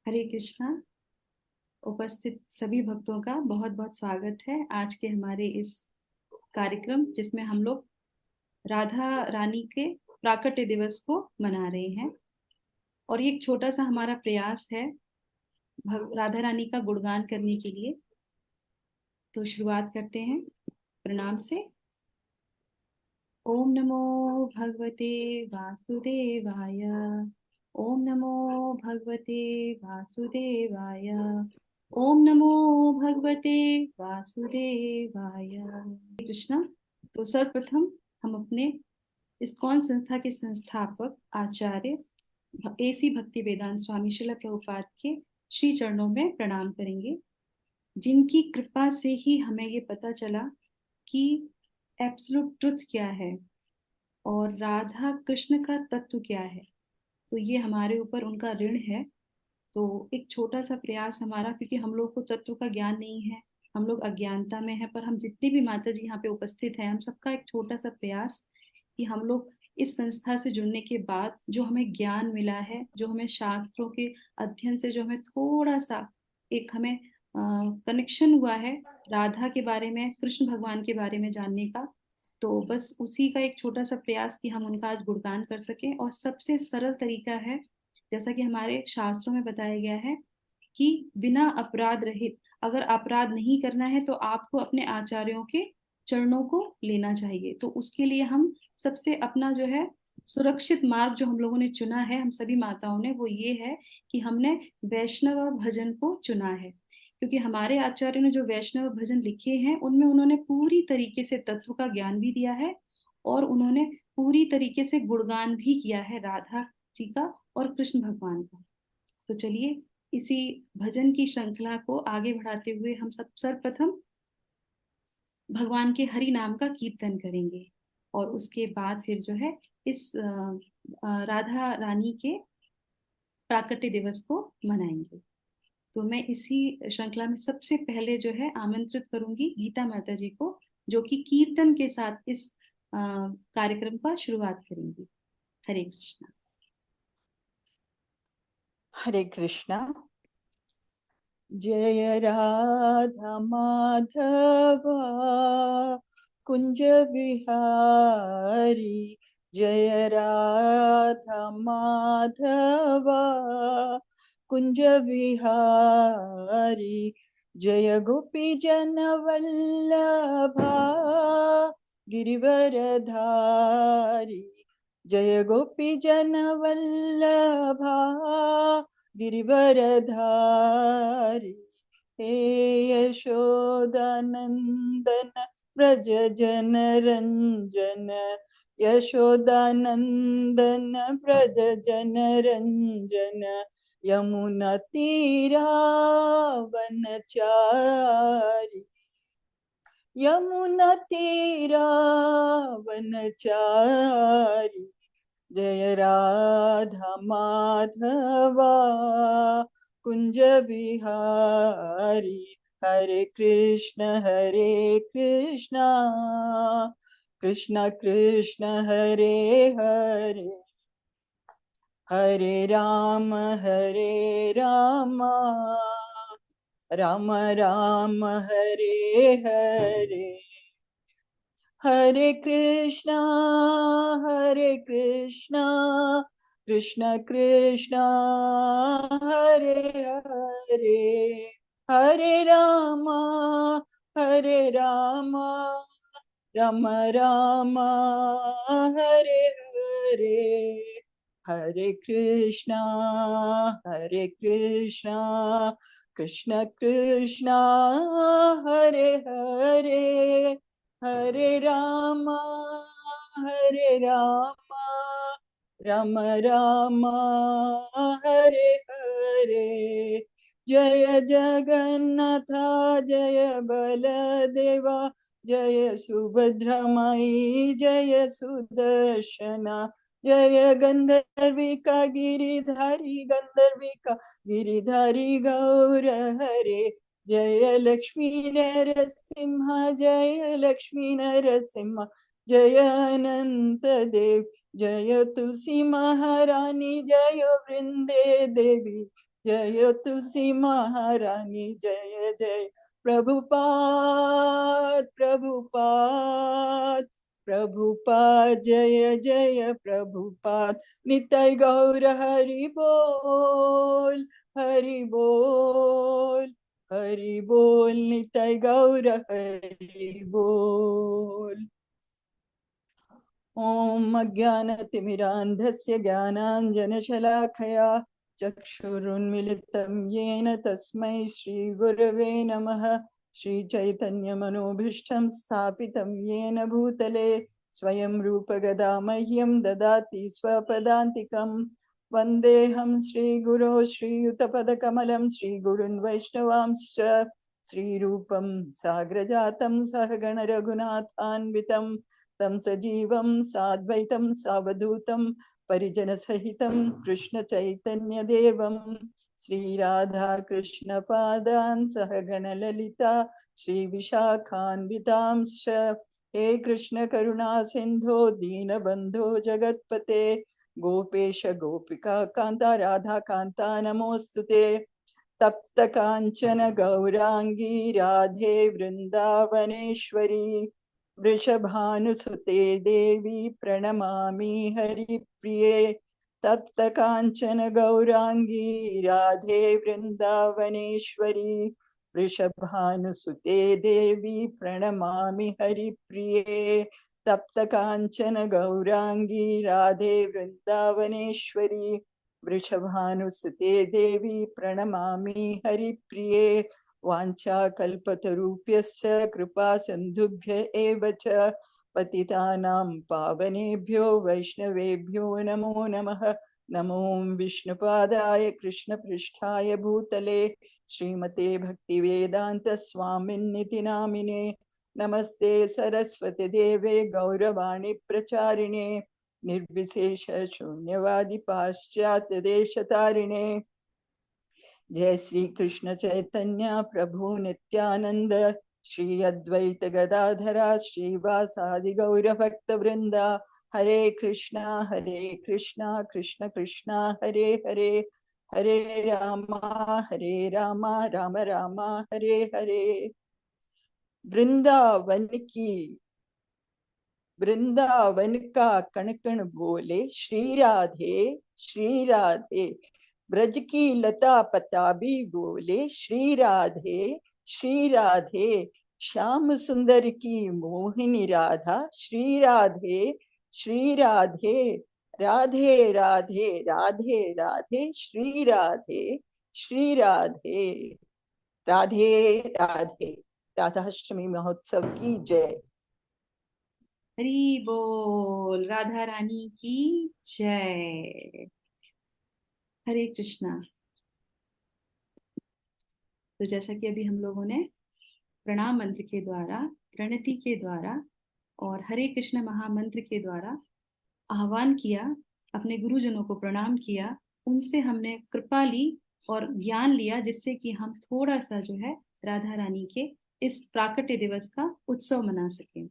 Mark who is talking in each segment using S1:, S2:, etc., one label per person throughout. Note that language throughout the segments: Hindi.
S1: हरे कृष्णा। उपस्थित सभी भक्तों का बहुत बहुत स्वागत है आज के हमारे इस कार्यक्रम जिसमें हम लोग राधा रानी के प्राकट्य दिवस को मना रहे हैं। और ये एक छोटा सा हमारा प्रयास है राधा रानी का गुणगान करने के लिए। तो शुरुआत करते हैं प्रणाम से। ओम नमो भगवते वासुदेवाय। ओम नमो भगवते वासुदेवाय। ओम नमो भगवते वासुदेवाय। कृष्णा। तो सर्वप्रथम हम अपने इस्कॉन संस्था के संस्थापक आचार्य एसी भक्ति वेदांत स्वामी श्रील प्रभुपाद के श्री चरणों में प्रणाम करेंगे, जिनकी कृपा से ही हमें ये पता चला कि एब्सोल्यूट ट्रुथ क्या है और राधा कृष्ण का तत्व क्या है। तो ये हमारे ऊपर उनका ऋण है। तो एक छोटा सा प्रयास हमारा, क्योंकि हम लोग को तत्व का ज्ञान नहीं है, हम लोग अज्ञानता में है, पर हम जितने भी माता जी यहाँ पे उपस्थित हैं हम सबका एक छोटा सा प्रयास कि हम लोग इस संस्था से जुड़ने के बाद जो हमें ज्ञान मिला है, जो हमें शास्त्रों के अध्ययन से जो हमें थोड़ा सा एक हमें कनेक्शन हुआ है राधा के बारे में, कृष्ण भगवान के बारे में जानने का, तो बस उसी का एक छोटा सा प्रयास कि हम उनका आज गुणगान कर सकें। और सबसे सरल तरीका है, जैसा कि हमारे शास्त्रों में बताया गया है, कि बिना अपराध रहित, अगर अपराध नहीं करना है तो आपको अपने आचार्यों के चरणों को लेना चाहिए। तो उसके लिए हम सबसे अपना जो है सुरक्षित मार्ग जो हम लोगों ने चुना है, हम सभी माताओं ने, वो ये है कि हमने वैष्णव भजन को चुना है। क्योंकि हमारे आचार्य ने जो वैष्णव भजन लिखे हैं उनमें उन्होंने पूरी तरीके से तत्व का ज्ञान भी दिया है और उन्होंने पूरी तरीके से गुणगान भी किया है राधा जी का और कृष्ण भगवान का। तो चलिए इसी भजन की श्रृंखला को आगे बढ़ाते हुए हम सब सर्वप्रथम भगवान के हरि नाम का कीर्तन करेंगे और उसके बाद फिर जो है इस राधा रानी के प्राकट्य दिवस को मनाएंगे। तो मैं इसी श्रृंखला में सबसे पहले जो है आमंत्रित करूंगी गीता माता जी को, जो कि कीर्तन के साथ इस कार्यक्रम का शुरुआत करेंगी। हरे कृष्णा।
S2: हरे कृष्णा। जय राधा माधव कुंज बिहारी, जय राधा माधव कुंज बिहारी, जय गोपी जन वल्लभा गिरिवरधारी, जय गोपी जन वल्लभा गिरिवरधारी, हे यशोदानंदन व्रज जन रंजन, यशोदानंदन व्रज जन रंजन, यमुना तीरावनचारी, यमुना तीरावनचारी, जय राधा माधवा कुंज बिहारी, हरे कृष्ण कृष्ण कृष्ण हरे हरे, हरे राम राम राम हरे हरे, हरे कृष्णा कृष्ण कृष्ण हरे हरे, हरे राम राम राम हरे हरे, हरे कृष्णा कृष्ण कृष्ण हरे हरे, हरे राम राम राम हरे हरे, जय जगन्नाथ जय बलदेवा, जय सुभद्रा माई जय सुदर्शना, जय गंधर्विका गिरिधारी गौर हरे, जय लक्ष्मी नरसिंह जय लक्ष्मी नरसिंह, जय अनंत देव, जय तुलसी महारानी, जय वृंदे देवी, जय तुलसी महारानी जय जय प्रभुपाद प्रभुपाद प्रभुपाद जय जय प्रभुपाद निताय गौर हरि बोल हरि बोल हरि बोल निताय गौर हरि बोल। ॐ अज्ञानतिमिरान्धस्य ज्ञानाञ्जनशलाखया चक्षुरुन्मिलितं येन तस्मै श्रीगुरवे नमः। श्रीचैतन्यमनोभीष्टं स्थापितं येन भूतले स्वयं रूपगदा मह्यं ददाति स्वपदान्तिकं। वन्देऽहं श्रीगुरो श्रीयुतपदकमलं श्रीगुरुन् वैष्णवांश्च श्रीरूपं साग्रजातं सहगण रघुनाथान्वितं तं सजीवं साद्वैतं सावधूतं परिजनसहितं कृष्णचैतन्यदेवं श्रीराधा कृष्णपादान् सहगणललिता श्रीविशाखान्वितांश्च। हे कृष्ण करुणा सिन्धो दीनबन्धो जगत्पते गोपेश गोपिका कान्ता राधा कान्ता नमोऽस्तुते। तप्त कांचन गौरांगी राधे वृंदावनेश्वरी वृषभानुसुते देवी प्रणमामि हरिप्रिये। तप्त कांचन गौरांगी राधे वृंदावनेश्वरी वृषभानुसुते देवी प्रणमामि हरिप्रिये। तप्त कांचन गौरांगी राधे वृंदावनेश्वरी वृषभानुसुते देवी प्रणमामि हरिप्रिये। वाञ्छाकल्पतरुभ्यश्च कृपा सिन्धुभ्य एव च पतितानां पावनेभ्यो वैष्णवेभ्यो नमो नमः। नमो विष्णुपादाय कृष्णपृष्ठाय भूतले श्रीमते भक्तिवेदांत स्वामिन्निति नामिने। नमस्ते सरस्वती देवे गौरवाणी प्रचारिणे निर्विशेष शून्यवादी पाश्चात्य देशतारिणे। जय श्री कृष्ण चैतन्य प्रभु नित्यानंद श्री अद्वैत गदाधरा श्रीवासादि गौर भक्त वृंदा। हरे कृष्णा कृष्ण कृष्णा हरे हरे हरे रामा राम राम हरे हरे। वृंदावन का कण कण बोले श्री राधे ब्रज की लता पता भी बोले श्री राधे श्याम सुंदर की मोहिनी राधा श्री राधे राधे राधे राधे राधे श्री राधे राधे राधे। राधाष्टमी महोत्सव की जय।
S1: हरि बोल, राधा रानी की जय। हरे कृष्णा। तो जैसा कि अभी हम लोगों ने प्रणाम मंत्र के द्वारा, प्रणति के द्वारा और हरे कृष्ण महामंत्र के द्वारा आह्वान किया, अपने गुरुजनों को प्रणाम किया, उनसे हमने कृपा ली और ज्ञान लिया, जिससे कि हम थोड़ा सा जो है राधा रानी के इस प्राकट्य दिवस का उत्सव मना सके।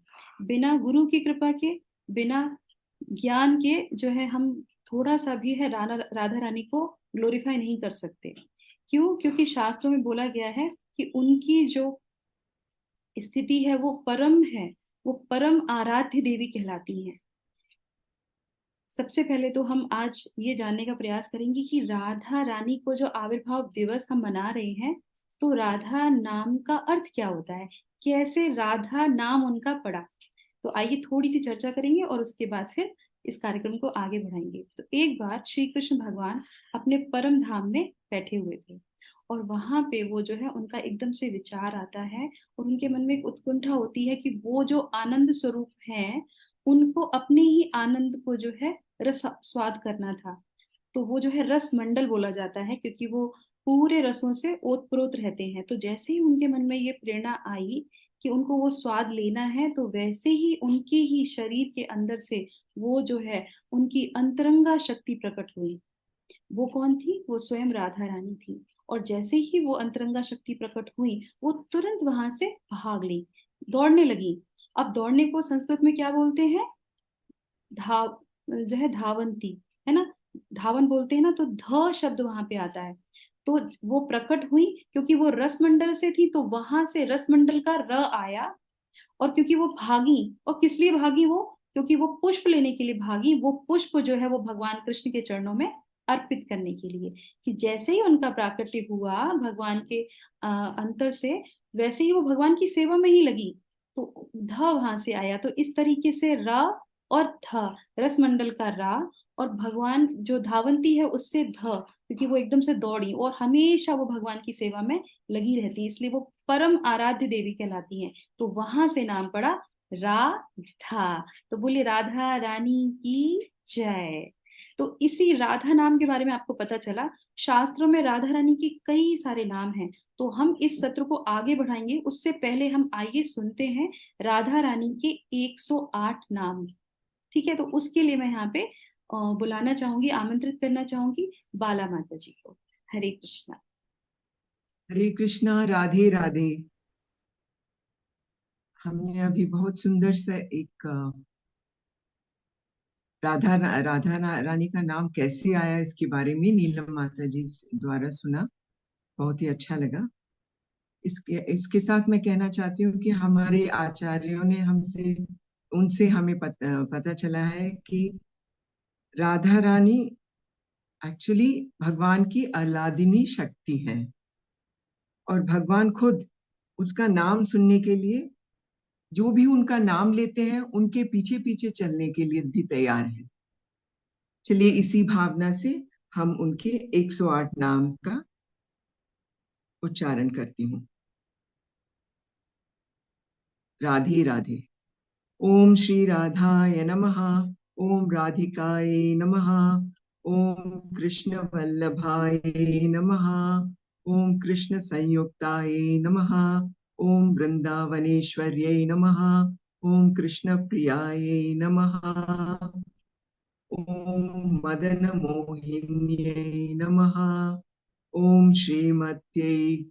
S1: बिना गुरु की कृपा के, बिना ज्ञान के जो है हम थोड़ा सा भी है राधा रानी को ग्लोरीफाई नहीं कर सकते। क्यों? क्योंकि शास्त्रों में बोला गया है कि उनकी जो स्थिति है वो परम है, वो परम आराध्य देवी कहलाती हैं। सबसे पहले तो हम आज ये जानने का प्रयास करेंगे कि राधा रानी को जो आविर्भाव दिवस हम मना रहे हैं, तो राधा नाम का अर्थ क्या होता है, कैसे राधा नाम उनका पड़ा। तो आइए थोड़ी सी चर्चा करेंगे और उसके बाद फिर इस कार्यक्रम को आगे बढ़ाएंगे। तो एक बार श्री कृष्ण भगवान अपने परम धाम में बैठे हुए थे और वहां पे वो जो है उनका एकदम से विचार आता है और उनके मन में एक उत्कंठा होती है कि वो जो आनंद स्वरूप हैं उनको अपने ही आनंद को जो है रस स्वाद करना था। तो वो जो है रस मंडल बोला जाता है, क्योंकि वो पूरे रसों से ओतप्रोत रहते हैं। तो जैसे ही उनके मन में ये प्रेरणा आई कि उनको वो स्वाद लेना है, तो वैसे ही उनके ही शरीर के अंदर से वो जो है उनकी अंतरंगा शक्ति प्रकट हुई। वो कौन थी? वो स्वयं राधा रानी थी। और जैसे ही वो अंतरंगा शक्ति प्रकट हुई, वो तुरंत वहां से भाग ली, दौड़ने लगी। अब दौड़ने को संस्कृत में क्या बोलते हैं? धाव जो है धावंती, है ना। धावन बोलते हैं ना, तो ध शब्द वहां पे आता है। तो वो प्रकट हुई क्योंकि वो रसमंडल से थी, तो वहां से रसमंडल का र आया। और क्योंकि वो भागी, और किस लिए भागी वो, क्योंकि वो पुष्प लेने के लिए भागी। वो पुष्प जो है वो भगवान कृष्ण के चरणों में अर्पित करने के लिए, कि जैसे ही उनका प्राकट्य हुआ भगवान के अंतर से, वैसे ही वो भगवान की सेवा में ही लगी। तो ध वहां से आया। तो इस तरीके से र और थ, रसमंडल का रा, और भगवान जो धावंती है उससे ध, क्योंकि वो एकदम से दौड़ी और हमेशा वो भगवान की सेवा में लगी रहती है, इसलिए वो परम आराध्य देवी कहलाती हैं। तो वहां से नाम पड़ा राधा। तो बोलिए राधा रानी की जय। तो इसी राधा नाम के बारे में आपको पता चला। शास्त्रों में राधा रानी के कई सारे नाम हैं। तो हम इस सत्र को आगे बढ़ाएंगे, उससे पहले हम आइए सुनते हैं राधा रानी के 108 नाम। ठीक है, तो उसके लिए मैं यहाँ पे बुलाना चाहूंगी, आमंत्रित करना चाहूंगी बाला माता जी को। हरे कृष्णा।
S3: हरे कृष्णा, राधे राधे। हमने अभी बहुत सुंदर सा एक रानी का नाम कैसे आया इसके बारे में नीलम माता जी द्वारा सुना, बहुत ही अच्छा लगा। इसके इसके साथ मैं कहना चाहती हूँ कि हमारे आचार्यों ने हमसे उनसे हमें पता चला है कि राधा रानी एक्चुअली भगवान की आह्लादिनी शक्ति है, और भगवान खुद उसका नाम सुनने के लिए, जो भी उनका नाम लेते हैं उनके पीछे पीछे चलने के लिए भी तैयार है। चलिए इसी भावना से हम उनके 108 नाम का उच्चारण करती हूँ। राधे राधे। ओम श्री राधाय नमः। ओम राधिकाय नमः। ओम कृष्ण वल्लभाय नमः। ओम कृष्ण संयुक्ताय नमः। ओम वृंदावनेश्वर्यै नमः। ओम कृष्ण प्रियाय नमः। ओम मदन मोहिन्यै नमः। ओम श्रीमत्यै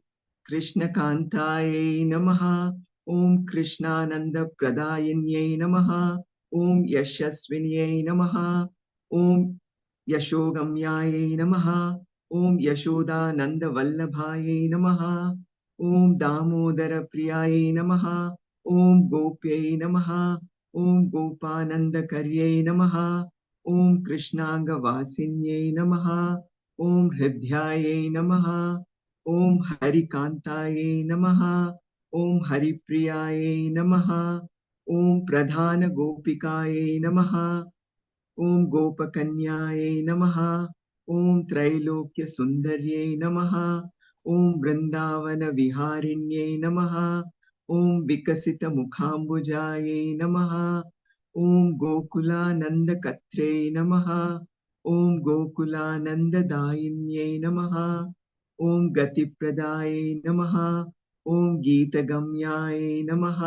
S3: कृष्णकान्तायै नमः। ओम कृष्णानंद प्रदायिन्यै नमः। ओम यशस्विन्यै नमः। ओम यशोगम्यायै नमः। ओम यशोदानंद वल्लभायै नमः। ओम दामोदर प्रियायै नमः। ओम गोप्यै नमः। ओम गोपानंदकर्यै नमः। ओम कृष्णांगवासिन्यै नमः। ओम हृदयायै नमः। ओम हरिकांतायै नमः। ओम हरिप्रियायै नमः। ओम प्रधान गोपिकायै नमः। ओम गोपकन्यायै नमः। ओम त्रैलोक्य सुंदर्यै नमः। ओम वृंदावन विहारिण्यै नमः। ओम विकसित मुखाम्बुजायै नमः। ओम गोकुलानंद कत्रे नमः। ओम गोकुलानंददायिन्यै नमः। ओम गतिप्रदाय नमः। ओम गीतगम्याय नमः।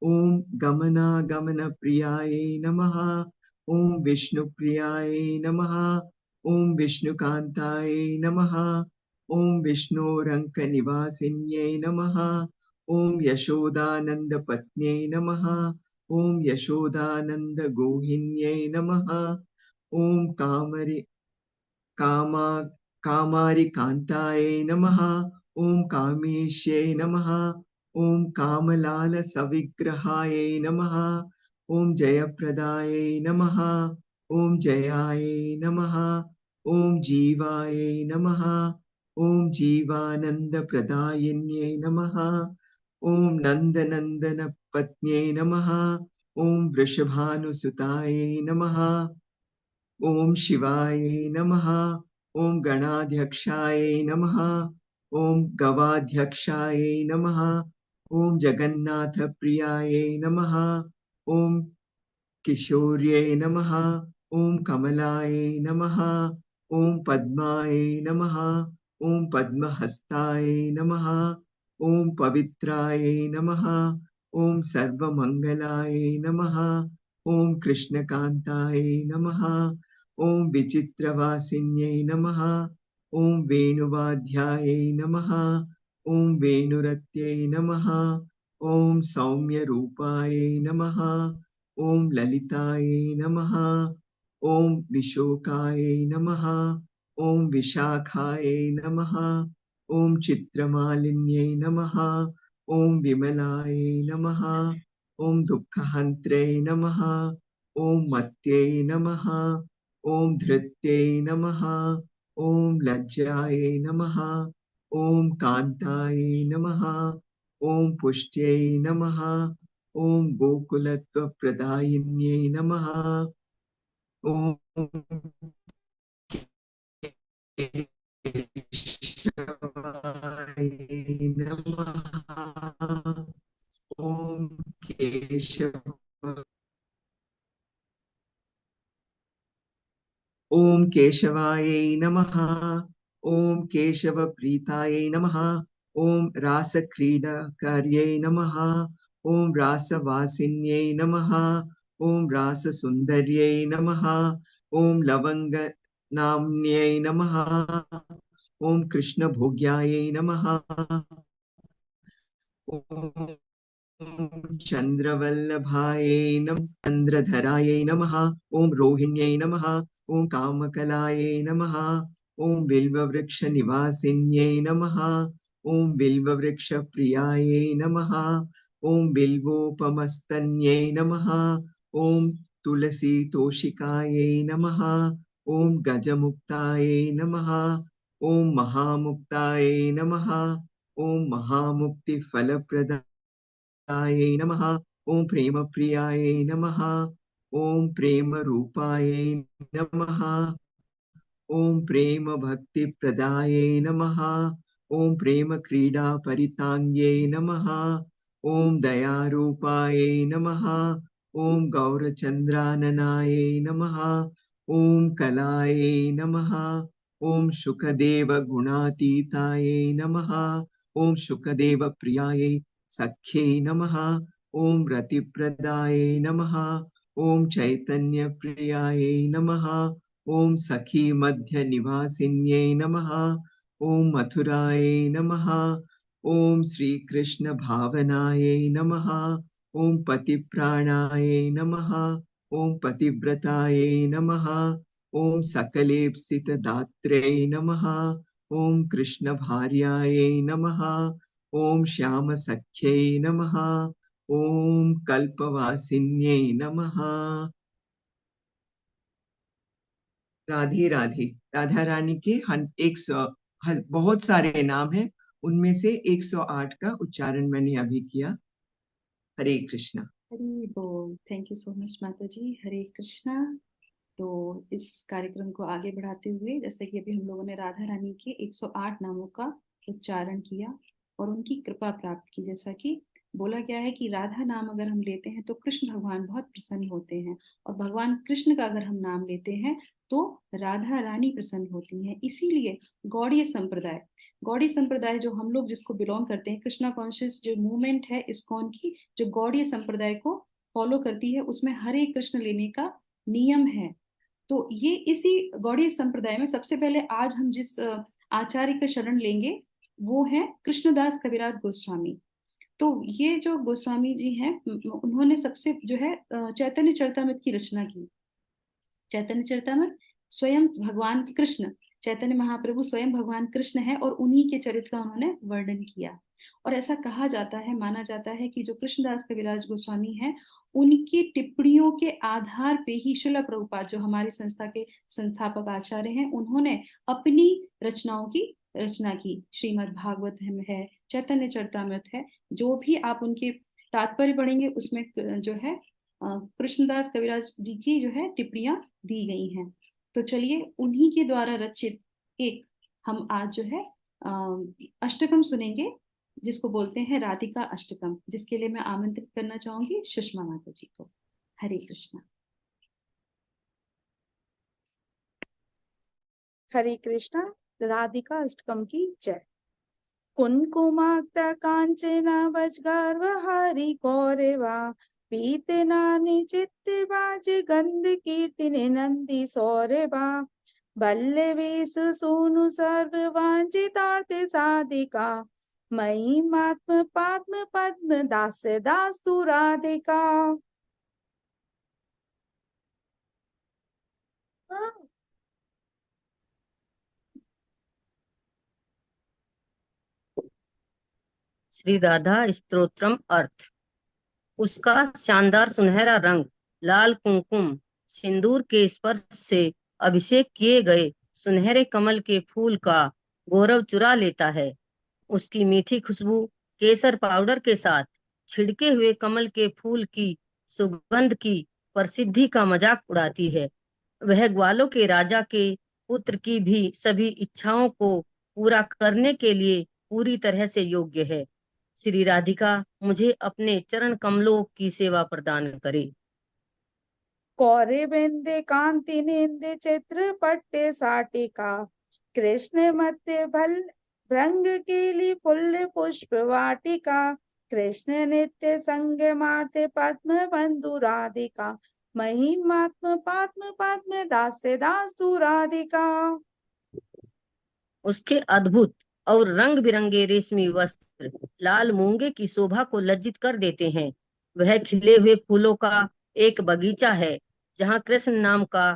S3: ओम गमनागमन प्रियाय नमः। ओम विष्णुप्रियाय नमः। ओम विष्णुकांताय नमः। ओम विष्णोरंक निवासिन्यै नमः। ओम यशोदानंद पत्न्यै नमः। ओम यशोदानंद गोहिन्यै नमः। ओम कामा कामारिकान्ताय नमः। ओम कामेश्यै नमः। ओम कामलाल सविग्रहाय नमः। ओम जयप्रदाय नमः। ओम जयाय नमः। ओम जीवाय नमः। ओम जीवानंद प्रदायिन्यै नमः। ओम नंदनंदन पत्न्यै नमः। ओम वृषभानुसुताय नमः। ओम शिवाय नमः। ओम गणाध्यक्षाय नमः। ओम गवाध्यक्षाय नमः। ओम जगन्नाथ प्रियाय नमः। ओम किशोर्यै नमः। ओम कमलाय नमः। ओम पद्माय नमः। ओम पद्महस्ताय नमः। ओम पवित्राय नमः। ओम सर्वमंगलाय नमः। ओम कृष्णकांताय नमः। ओम विचित्रवासिन्यै नमः। ओम वेणुवाद्याय नमः। ओम वेणुरत्यै नमः। ओम सौम्यरूपाय नमः। ओम ललिताय नमः। ओम विशोकाय नमः। ॐ विशाखायै नमः। ॐ चित्रमालिन्यै नमः। ॐ विमलायै नमः। ॐ दुःखहन्त्रै नमः। ॐ मत्यै नमः। ॐ धृत्यै नमः। ॐ लज्जायै नमः। ॐ कान्तायै नमः। ॐ पुष्ट्यै नमः। ॐ गोकुलत्वप्रदायिन्यै नमः। ॐ केशवाय नमः। ॐ केशव ॐ केशवायै नमः। ॐ केशवप्रीतायै नमः। ॐ रासक्रीडाकार्यै नमः। ॐ रासवासिन्यै नमः। ॐ राससुन्दर्यै नमः। ॐ लवङ्गनाम्न्यै नमः। ॐ कृष्णभोग्यायै नमः। ॐ चन्द्रवल्लभायै नमः। चन्द्रधरायै नमः। ॐ रोहिण्यै नमः। ॐ कामकलायै नमः। ॐ बिल्ववृक्षनिवासिन्यै नमः। ॐ बिल्ववृक्षप्रियायै नमः। ॐ बिल्वोपमस्तन्यै नमः। ॐ तुलसीतोषिकायै नमः। ॐ गजमुक्तायै नमः। ॐ महामुक्तायै नमः। ॐ महामुक्तिफलप्रदायै नमः। ॐ प्रेमप्रियायै नमः। ॐ प्रेमरूपायै नमः। ॐ प्रेम भक्ति प्रदाये नमः। ॐ प्रेम क्रीडा परितांग्ये नमः। ॐ दयारूपाये नमः। ॐ गौरचन्द्राननाय नमः। ॐ कलाये नमः। ॐ शुकदेव गुणातीताय नमः। ॐ शुकदेव प्रियायै सख्यै नमः। ॐ रतिप्रदाय नमः। ॐ चैतन्य प्रियायै नमः। ॐ सखी मध्य निवासिन्यै नमः। ॐ मथुरायै नमः। ॐ श्रीकृष्ण भावनायै नमः। ॐ पतिप्राणायै नमः। ॐ पतिव्रतायै नमः। ॐ सकलेप्सितदात्रे नमः। ॐ कृष्णभार्यायै नमः। ॐ श्यामसख्यै नमः। ॐ कल्पवासिन्यै नमः। राधे राधे। राधा रानी के 100 बहुत सारे नाम हैं, उनमें से 108 का उच्चारण मैंने अभी किया। हरे कृष्णा।
S1: हरि बोल। थैंक यू सो मच माता जी। हरे कृष्णा। तो इस कार्यक्रम को आगे बढ़ाते हुए, जैसे कि अभी हम लोगों ने राधा रानी के 108 नामों का उच्चारण किया और उनकी कृपा प्राप्त की। जैसा कि बोला गया है कि राधा नाम अगर हम लेते हैं तो कृष्ण भगवान बहुत प्रसन्न होते हैं, और भगवान कृष्ण का अगर हम नाम लेते हैं तो राधा रानी प्रसन्न होती हैं। इसीलिए गौड़ीय संप्रदाय जो हम लोग जिसको बिलोंग करते हैं, कृष्णा कॉन्शियस जो मूवमेंट है इस्कॉन की, जो गौड़ीय संप्रदाय को फॉलो करती है, उसमें हरे कृष्ण लेने का नियम है। तो ये इसी गौड़ीय संप्रदाय में सबसे पहले आज हम जिस आचार्य का शरण लेंगे वो है कृष्णदास कविराज गोस्वामी। तो ये जो गोस्वामी जी हैं, उन्होंने सबसे जो है चैतन्य चरितमृत की रचना की। चैतन्य चरितमृत स्वयं भगवान कृष्ण, चैतन्य महाप्रभु स्वयं भगवान कृष्ण है और उन्हीं के चरित्र का उन्होंने वर्णन किया। और ऐसा कहा जाता है, माना जाता है कि जो कृष्णदास कविराज गोस्वामी हैं, उनकी टिप्पणियों के आधार पे ही श्रील प्रभुपाद जो हमारी संस्था के संस्थापक आचार्य हैं, उन्होंने अपनी रचनाओं की रचना की। श्रीमद् भागवत है, चैतन्य चरितमृत है, जो भी आप उनके तात्पर्य पढ़ेंगे उसमें जो है कृष्णदास कविराज जी की जो है टिप्पणियां दी गई हैं। तो चलिए उन्हीं के द्वारा रचित एक हम आज जो है अष्टकम सुनेंगे, जिसको बोलते हैं राधिका अष्टकम, जिसके लिए मैं आमंत्रित करना चाहूंगी सुषमा माता जी को। हरे कृष्णा।
S4: हरे कृष्णा। राधिका अष्टकम की जय। कुंकुमाक्ता कांचन वज्रगर्वहारी गौरवा पीतनानि चित्तवाज गंध कीर्तिने नंदी सौरवा बल्लवेषु सोनु सर्ववांछितार्थ साधिका मयि मात्म पात्म पद्म दास दास्तु राधिका।
S5: श्री राधा स्तोत्रम अर्थ। उसका शानदार सुनहरा रंग लाल कुमकुम सिंदूर के स्पर्श से अभिषेक किए गए सुनहरे कमल के फूल का गौरव चुरा लेता है। उसकी मीठी खुशबू केसर पाउडर के साथ छिड़के हुए कमल के फूल की सुगंध की प्रसिद्धि का मजाक उड़ाती है। वह ग्वालों के राजा के पुत्र की भी सभी इच्छाओं को पूरा करने के लिए पूरी तरह से योग्य है। श्री राधिका मुझे अपने चरण कमलों की सेवा प्रदान करे।
S4: कौरे बिंदे कांति निंदे चित्र पट्टे साटिका कृष्ण मध्य भल भृंग केली फुल्ल पुष्प वाटिका कृष्ण नित्य संग मार्थे पद्म बंधु राधिका महिमात्म पद्म पद्म दास्य दास्तु राधिका।
S5: उसके अद्भुत और रंग बिरंगे रेशमी वस्त्र लाल मूंगे की शोभा को लज्जित कर देते हैं। वह खिले हुए फूलों का एक बगीचा है जहाँ कृष्ण नाम का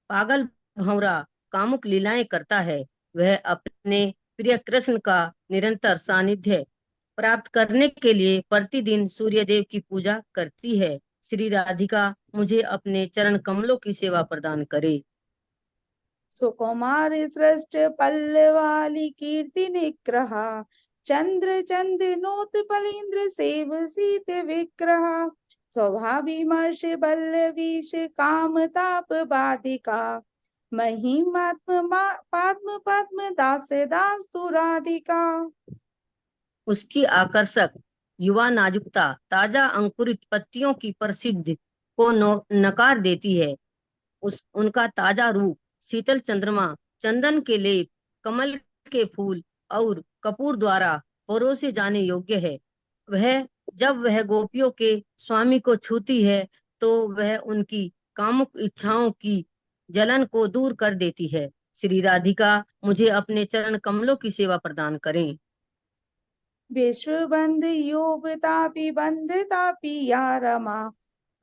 S5: पागल भंवरा कामुक लीलाएं करता है। वह अपने प्रिय कृष्ण का निरंतर सानिध्य प्राप्त करने के लिए प्रतिदिन सूर्यदेव की पूजा करती है। श्री राधिका मुझे अपने चरण कमलों की सेवा प्रदान करे।
S4: सुकुमार सृष्ट पल्लवाली कीर्ति निग्रहा चंद्र चंद नोत पलींद्र सेव सीत विग्रह स्वभाविमर्श बल्लवीश काम ताप बाधिका महिमात्म पद्म पद्म दास दास्तु राधिका।
S5: उसकी आकर्षक युवा नाजुकता ताजा अंकुरित पत्तियों की प्रसिद्धि को नकार देती है। उनका ताजा रूप शीतल चंद्रमा चंदन के लेप कमल के फूल और कपूर द्वारा परोसे जाने योग्य है। जब वह गोपियों के स्वामी को छूती है तो वह उनकी कामुक इच्छाओं की जलन को दूर कर देती है। श्री राधिका मुझे अपने चरण कमलों की सेवा प्रदान करें।
S4: विश्व बंध योग तापी बंध तापी या रमा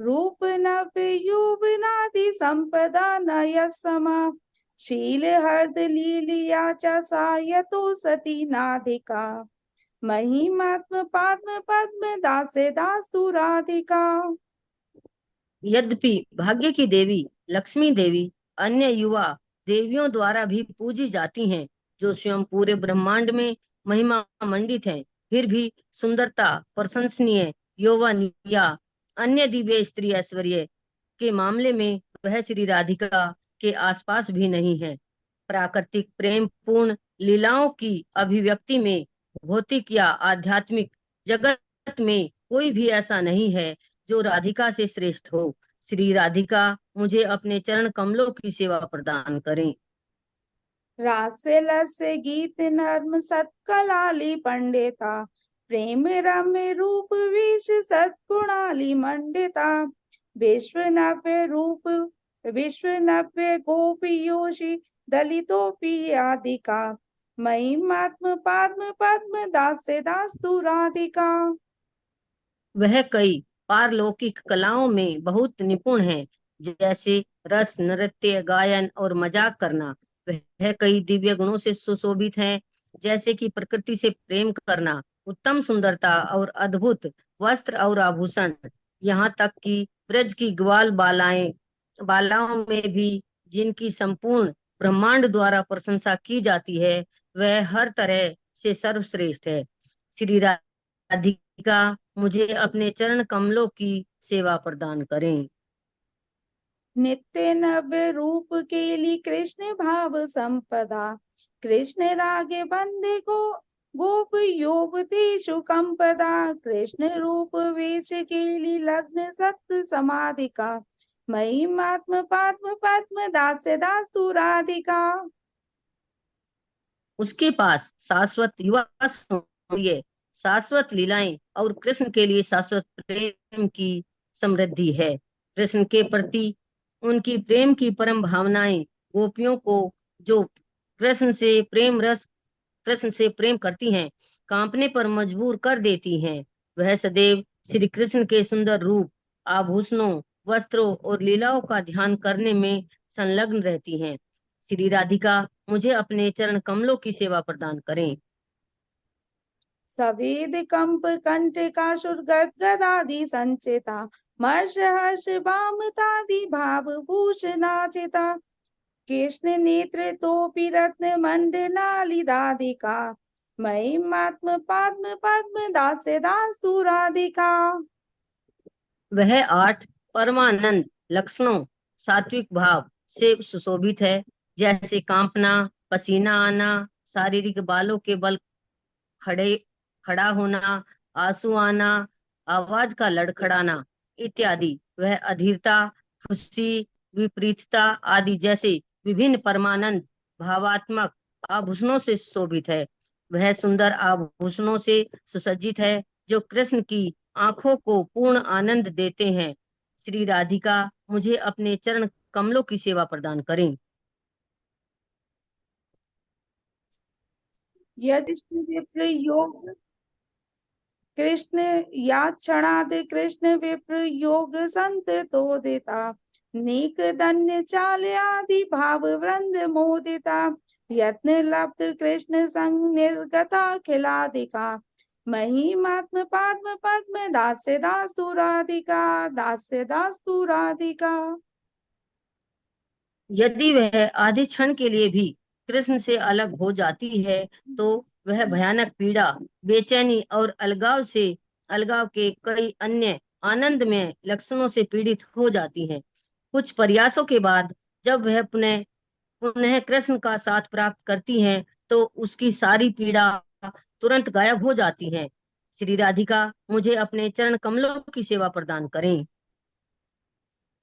S4: रूप नव्य युव नादि संपदा नय समा शील हर्द लीलिया च सायतो सती नाधिका महिमात्म पद्म पद्म दासे दास्तु राधिका।
S5: यद्यपि भाग्य की देवी लक्ष्मी देवी अन्य युवा देवियों द्वारा भी पूजी जाती हैं जो स्वयं पूरे ब्रह्मांड में महिमा मंडित हैं, फिर भी सुंदरता प्रशंसनीय यौवन या अन्य दिव्य स्त्री ऐश्वर्य के मामले में वह श्री राधिका के आसपास भी नहीं है। प्राकृतिक प्रेम पूर्ण लीलाओं की अभिव्यक्ति में भौतिक या आध्यात्मिक जगत में कोई भी ऐसा नहीं है जो राधिका से श्रेष्ठ हो। श्री राधिका मुझे अपने चरण कमलों की सेवा प्रदान करें।
S4: रासे लस्य गीत नर्म सत्कलाली पंडिता प्रेम रम्य रूप विष सद्गुणाली मंडिता विश्व नव्य गोपियोषि दलितोपि आदिका महिमात्म पद्म पद्म दास्य दास्तु राधिका।
S5: वह कई पारलौकिक कलाओं में बहुत निपुण है, जैसे रस नृत्य गायन और मजाक करना। वह कई दिव्य गुणों से सुशोभित है, जैसे कि प्रकृति से प्रेम करना, उत्तम सुंदरता और अद्भुत वस्त्र और आभूषण। यहाँ तक कि ब्रज की ग्वाल बालाओं में भी जिनकी संपूर्ण ब्रह्मांड द्वारा प्रशंसा की जाती है, वह हर तरह से सर्वश्रेष्ठ है। श्री राधिका मुझे अपने चरण कमलों की सेवा प्रदान करें।
S4: नित्य नव्य रूप केली कृष्ण भाव संपदा कृष्ण रागे बंदे को गोप योगतेषु कंपदा कृष्ण रूप वेश केली लग्न सत्य समाधिका महिमात्म पद्म पद्म दास्य दास्तु राधिका।
S5: उसके पास शाश्वत युवा सौंदर्य, शाश्वत लीलाएं और कृष्ण के लिए शाश्वत प्रेम की समृद्धि है। कृष्ण के प्रति उनकी प्रेम की परम भावनाएं गोपियों को जो कृष्ण से प्रेम करती हैं, कांपने पर मजबूर कर देती हैं। वह सदैव श्री कृष्ण के सुंदर रूप, आभूषणों, वस्त्रों और लीलाओं का ध्यान करने में संलग्न रहती हैं। श्री राधिका मुझे अपने चरण कमलों की सेवा प्रदान करें।
S4: सवेद कंप कंटकासुर गदगदादि संचिता मर्ष हर्ष वामतादि भाव भूषणाचिता कृष्ण नेत्र तोपि रत्न मंडनालिदादिका महिमात्म पद्म पद्म दास्य दास्तु राधिका।
S5: वह 8 परमानंद लक्षणों सात्विक भाव से सुशोभित है, जैसे कांपना, पसीना आना, शारीरिक बालों के बल खड़ा होना, आंसू आना, आवाज का लड़खड़ाना इत्यादि। वह अधीरता, खुशी, विपरीतता आदि जैसे विभिन्न परमानंद भावात्मक आभूषणों से शोभित है। वह सुंदर आभूषणों से सुसज्जित है, जो कृष्ण की आंखों को पूर्ण आनंद देते हैं। श्री राधिका मुझे अपने चरण कमलों की सेवा प्रदान करें।
S4: यदि विप्र योग कृष्ण या क्षणाद कृष्ण विप्र योग संत तो देता नेक धन्य चाल आदि भाव वृंद मोदिता यत्न लब्ध कृष्ण संग निर्गता खिलादिका महिमात्म पद्म पद्म दास्य दास्तु राधिका दास्य दास्तु राधिका।
S5: यदि वह आधे क्षण के लिए भी कृष्ण से अलग हो जाती है तो वह भयानक पीड़ा, बेचैनी और अलगाव के कई अन्य आनंद में लक्षणों से पीड़ित हो जाती है। कुछ प्रयासों के बाद जब वह पुनः पुनः कृष्ण का साथ प्राप्त करती हैं तो उसकी सारी पीड़ा तुरंत गायब हो जाती है। श्री राधिका मुझे अपने चरण कमलों की सेवा प्रदान करें।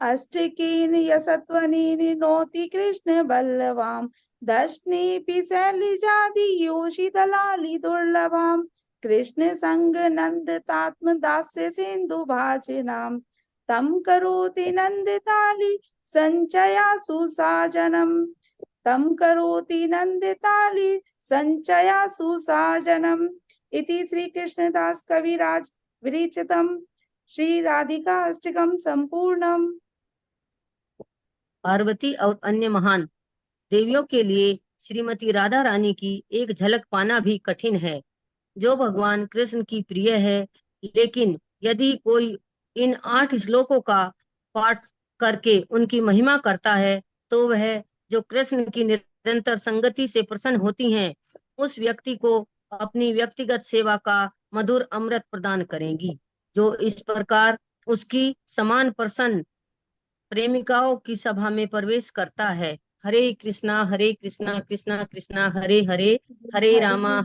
S4: अष्टकीन यसत्वनीन नोति कृष्ण बल्लवाम दशनेपि शैलजादि योषितलाली दुर्लभाम कृष्ण संग नंद तात्म दास्य सिंधु भाजनाम तम करोति नंदिताली संचया सुसाजनम तम करोति नंदिताली संचया सुसाजनम। इति श्री कृष्णदास कविराज विरचितम श्री राधिका अष्टकम संपूर्णम।
S5: पार्वती और अन्य महान देवियों के लिए श्रीमती राधा रानी की एक झलक पाना भी कठिन है, जो भगवान कृष्ण की प्रिय है। लेकिन यदि कोई इन 8 श्लोकों का पाठ करके उनकी महिमा करता है तो वह जो कृष्ण की निरंतर संगति से प्रसन्न होती हैं, उस व्यक्ति को अपनी व्यक्तिगत सेवा का मधुर अमृत प्रदान करेंगी, जो इस प्रकार उसकी समान प्रसन्न प्रेमिकाओं की सभा में प्रवेश करता है। हरे कृष्णा कृष्णा कृष्णा हरे हरे, हरे रामा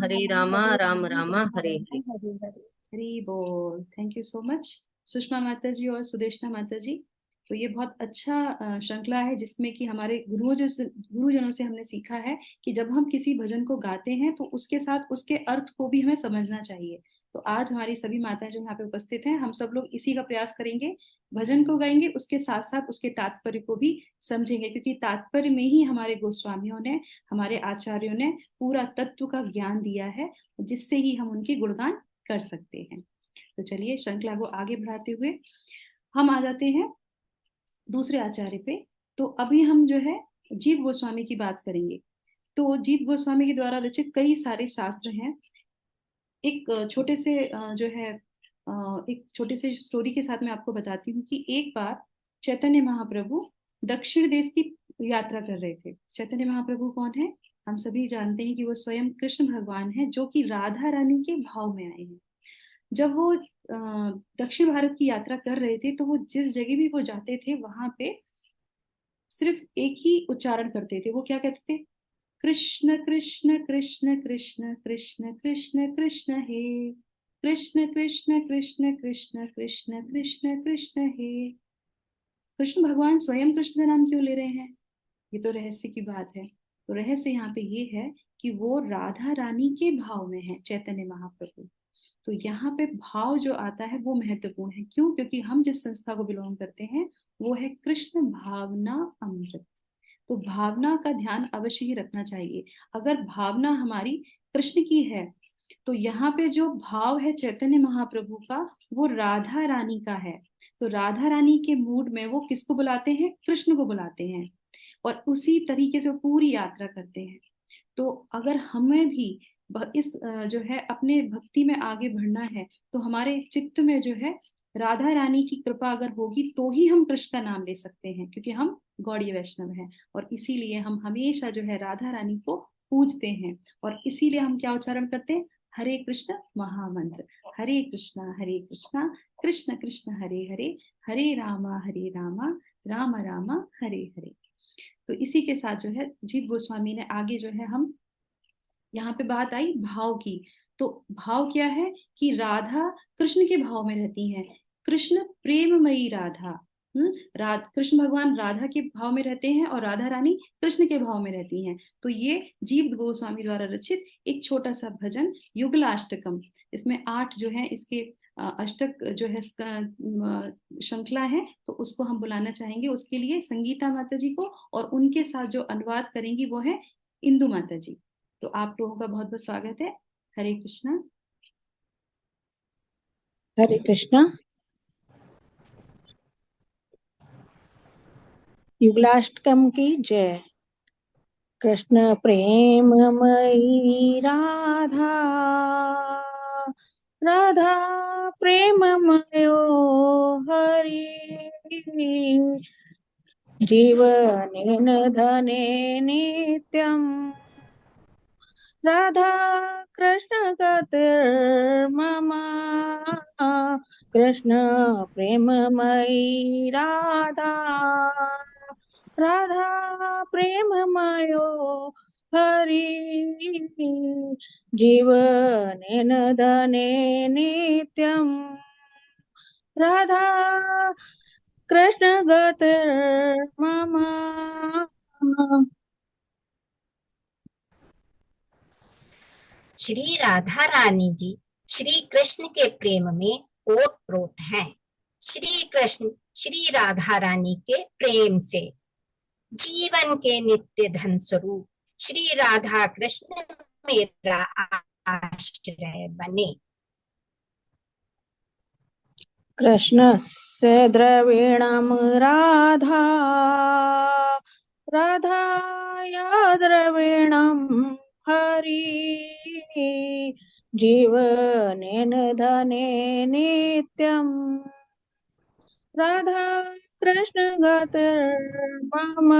S5: राम रामा हरे हरे।
S1: हरी बोल। Thank you so much Sushma माता जी और सुदेशना माता जी। तो ये बहुत अच्छा श्रृंखला है जिसमें कि हमारे गुरुजनों से हमने सीखा है कि जब हम किसी भजन को गाते हैं तो उसके साथ उसके अर्थ को भी हमें समझना चाहिए। तो आज हमारी सभी माताएं जो यहाँ पे उपस्थित हैं, हम सब लोग इसी का प्रयास करेंगे, भजन को गाएंगे, उसके साथ साथ उसके तात्पर्य को भी समझेंगे, क्योंकि तात्पर्य में ही हमारे गोस्वामियों ने, हमारे आचार्यों ने पूरा तत्व का ज्ञान दिया है, जिससे ही हम उनके गुणगान कर सकते हैं। तो चलिए श्रृंखला को आगे बढ़ाते हुए हम आ जाते हैं दूसरे आचार्य पे। तो अभी हम जो है जीव गोस्वामी की बात करेंगे। तो जीव गोस्वामी के द्वारा रचित कई सारे शास्त्र हैं। एक छोटे से जो है एक छोटे से स्टोरी के साथ मैं आपको बताती हूँ कि एक बार चैतन्य महाप्रभु दक्षिण देश की यात्रा कर रहे थे। चैतन्य महाप्रभु कौन है? हम सभी जानते हैं कि वो स्वयं कृष्ण भगवान है, जो कि राधा रानी के भाव में आए हैं। जब वो दक्षिण भारत की यात्रा कर रहे थे तो वो जिस जगह भी वो जाते थे वहां पे सिर्फ एक ही उच्चारण करते थे। वो क्या कहते थे? कृष्ण कृष्ण कृष्ण कृष्ण कृष्ण कृष्ण कृष्ण हे कृष्ण कृष्ण कृष्ण कृष्ण कृष्ण कृष्ण कृष्ण हे। कृष्ण भगवान स्वयं कृष्ण का नाम क्यों ले रहे हैं? ये तो रहस्य की बात है। तो रहस्य यहाँ पे ये है कि वो राधा रानी के भाव में है चैतन्य महाप्रभु। तो यहाँ पे भाव जो आता है वो महत्वपूर्ण है। क्यों? क्योंकि हम जिस संस्था को बिलोंग करते हैं वो है कृष्ण भावना अमृत। तो भावना का ध्यान अवश्य ही रखना चाहिए। अगर भावना हमारी कृष्ण की है तो यहाँ पे जो भाव है चैतन्य महाप्रभु का वो राधा रानी का है। तो राधा रानी के मूड में वो किसको बुलाते हैं? कृष्ण को बुलाते हैं, और उसी तरीके से वो पूरी यात्रा करते हैं। तो अगर हमें भी इस जो है अपने भक्ति में आगे बढ़ना है, तो हमारे चित्त में जो है राधा रानी की कृपा अगर होगी तो ही हम कृष्ण का नाम ले सकते हैं, क्योंकि हम गौड़ीय वैष्णव हैं। और इसीलिए हम हमेशा जो है राधा रानी को पूजते हैं, और इसीलिए हम क्या उच्चारण करते हैं, हरे कृष्ण महामंत्र, हरे कृष्णा कृष्ण कृष्ण हरे हरे, हरे रामा राम राम हरे हरे। तो इसी के साथ जो है जीव गोस्वामी ने आगे जो है, हम यहाँ पे बात आई भाव की। तो भाव क्या है कि राधा कृष्ण के भाव में रहती हैं, कृष्ण प्रेममयी राधा। कृष्ण भगवान राधा के भाव में रहते हैं और राधा रानी कृष्ण के भाव में रहती हैं। तो ये जीव गोस्वामी द्वारा रचित एक छोटा सा भजन युगलाष्टकम, इसमें 8 जो है इसके अष्टक जो है श्रृंखला है, तो उसको हम बुलाना चाहेंगे। उसके लिए संगीता माता जी को, और उनके साथ जो अनुवाद करेंगी वो है इंदु माता जी। तो आप लोगों का बहुत बहुत स्वागत है। हरे कृष्णा।
S4: हरे कृष्णा। युगलाष्टकम की जय। कृष्ण प्रेममयी राधा, राधा प्रेममयो हरि, जीवनेन धने नित्यम्, राधा कृष्ण गतिर्मम। कृष्ण प्रेममयी राधा, राधा प्रेममयो हरि, जीवनेन धने नित्यम्, राधा कृष्ण गतिर्मम।
S6: श्री राधा रानी जी श्री कृष्ण के प्रेम में ओतप्रोत हैं। श्री कृष्ण श्री राधा रानी के प्रेम से जीवन के नित्य धन स्वरूप श्री राधा कृष्ण मेरा आश्रय बने।
S4: कृष्णस्य द्रविणं राधा, राधाया द्रविणं हरि, जीवनेन धने नित्यम्, राधा कृष्ण गतिर्मम।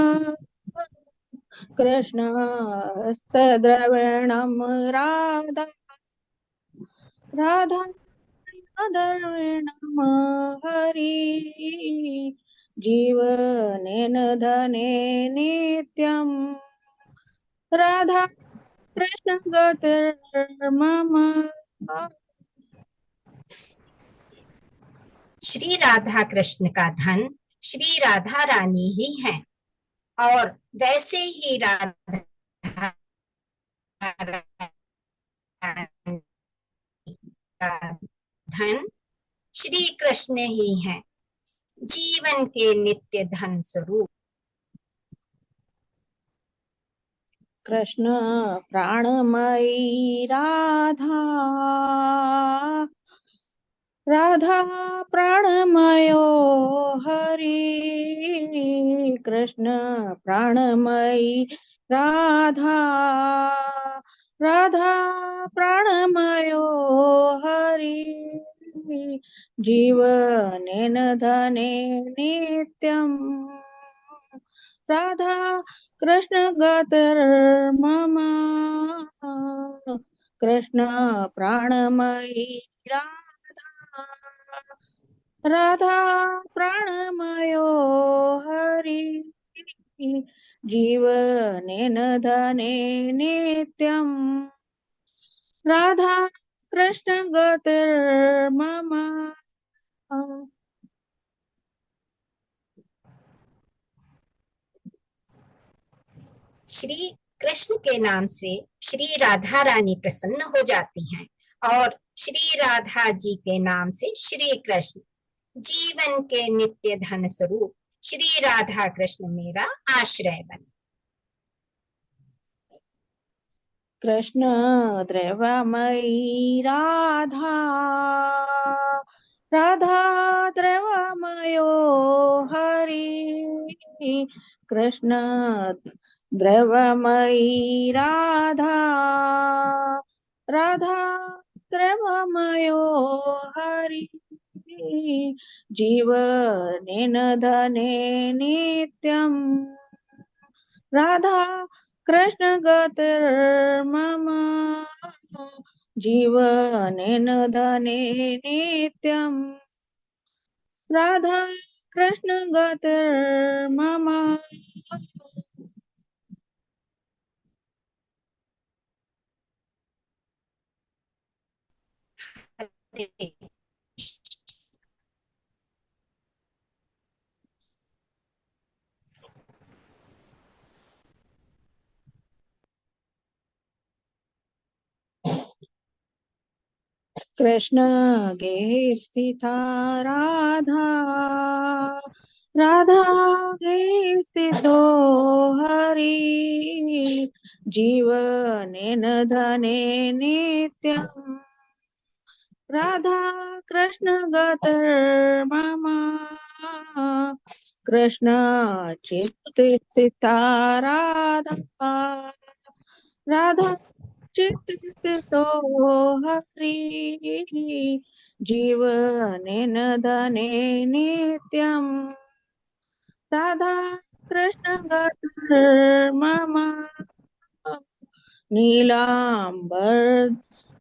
S4: कृष्णस्य द्रविणं राधा, राधा द्रविणं हरि, जीवनेन धने नित्यम्, राधा कृष्ण गतिर्मम।
S6: श्री राधा कृष्ण का धन श्री राधा रानी ही है, और वैसे ही राधा रानी का धन श्री कृष्ण ही है, जीवन के नित्य धन स्वरूप।
S4: कृष्ण प्राणमयी राधा, राधा प्राणमयो हरि, कृष्ण प्राणमयी राधा, राधा प्राणमयो हरि, जीवनेन धने नित्यम्, राधा कृष्ण गतिर्मम। कृष्ण प्राणमयी राधा, राधा प्राणमयो हरि, जीवनेन धने नित्यम्, राधा कृष्ण गतिर्मम।
S6: श्री कृष्ण के नाम से श्री राधा रानी प्रसन्न हो जाती हैं, और श्री राधा जी के नाम से श्री कृष्ण, जीवन के नित्य धन स्वरूप श्री राधा कृष्ण मेरा आश्रय बने।
S4: कृष्ण द्रवमयी राधा, राधा द्रवमयो हरि, कृष्ण द्रवमयी राधा, राधा द्रवमयो हरि जीवनेन धने नित्यम् राधा कृष्ण गतिर्मम जीवनेन धने नित्यम् राधा कृष्ण गतिर्मम
S6: हरे
S4: कृष्ण गे स्थिता राधा राधा गे स्थितो हरि जीवनेन धने नित्यम् राधा कृष्ण गतिर्मम कृष्ण चित्त स्थिता राधा राधा चित्त स्थितो हरि जीवनेन धने नित्यम् राधा कृष्ण गतिर्मम नीलांबर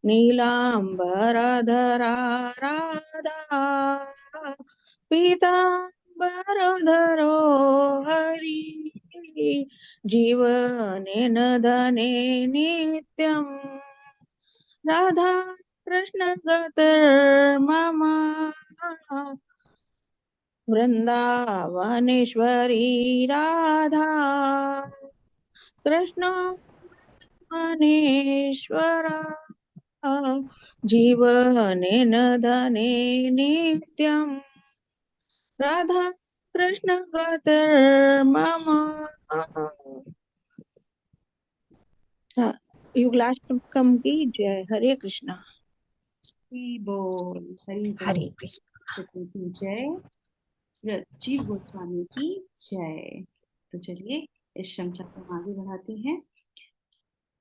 S4: नीलांबरधरा राधा पीतांबरधरो हरि जीवनेन धने नित्यम् राधा कृष्ण गतिर्मम वृंदावनेश्वरी राधा कृष्ण वनेश्वर जीवनेन धने नित्यम् राधा कृष्ण गतिर्मम युगलाष्टकम की जय। हरे कृष्णा।
S1: हरि बोल, हरि बोल।
S6: हरे कृष्ण।
S1: सतगुरु की जय, जीव गोस्वामी की जय। तो चलिए इस श्रृंखला को हम आगे बढ़ाते हैं।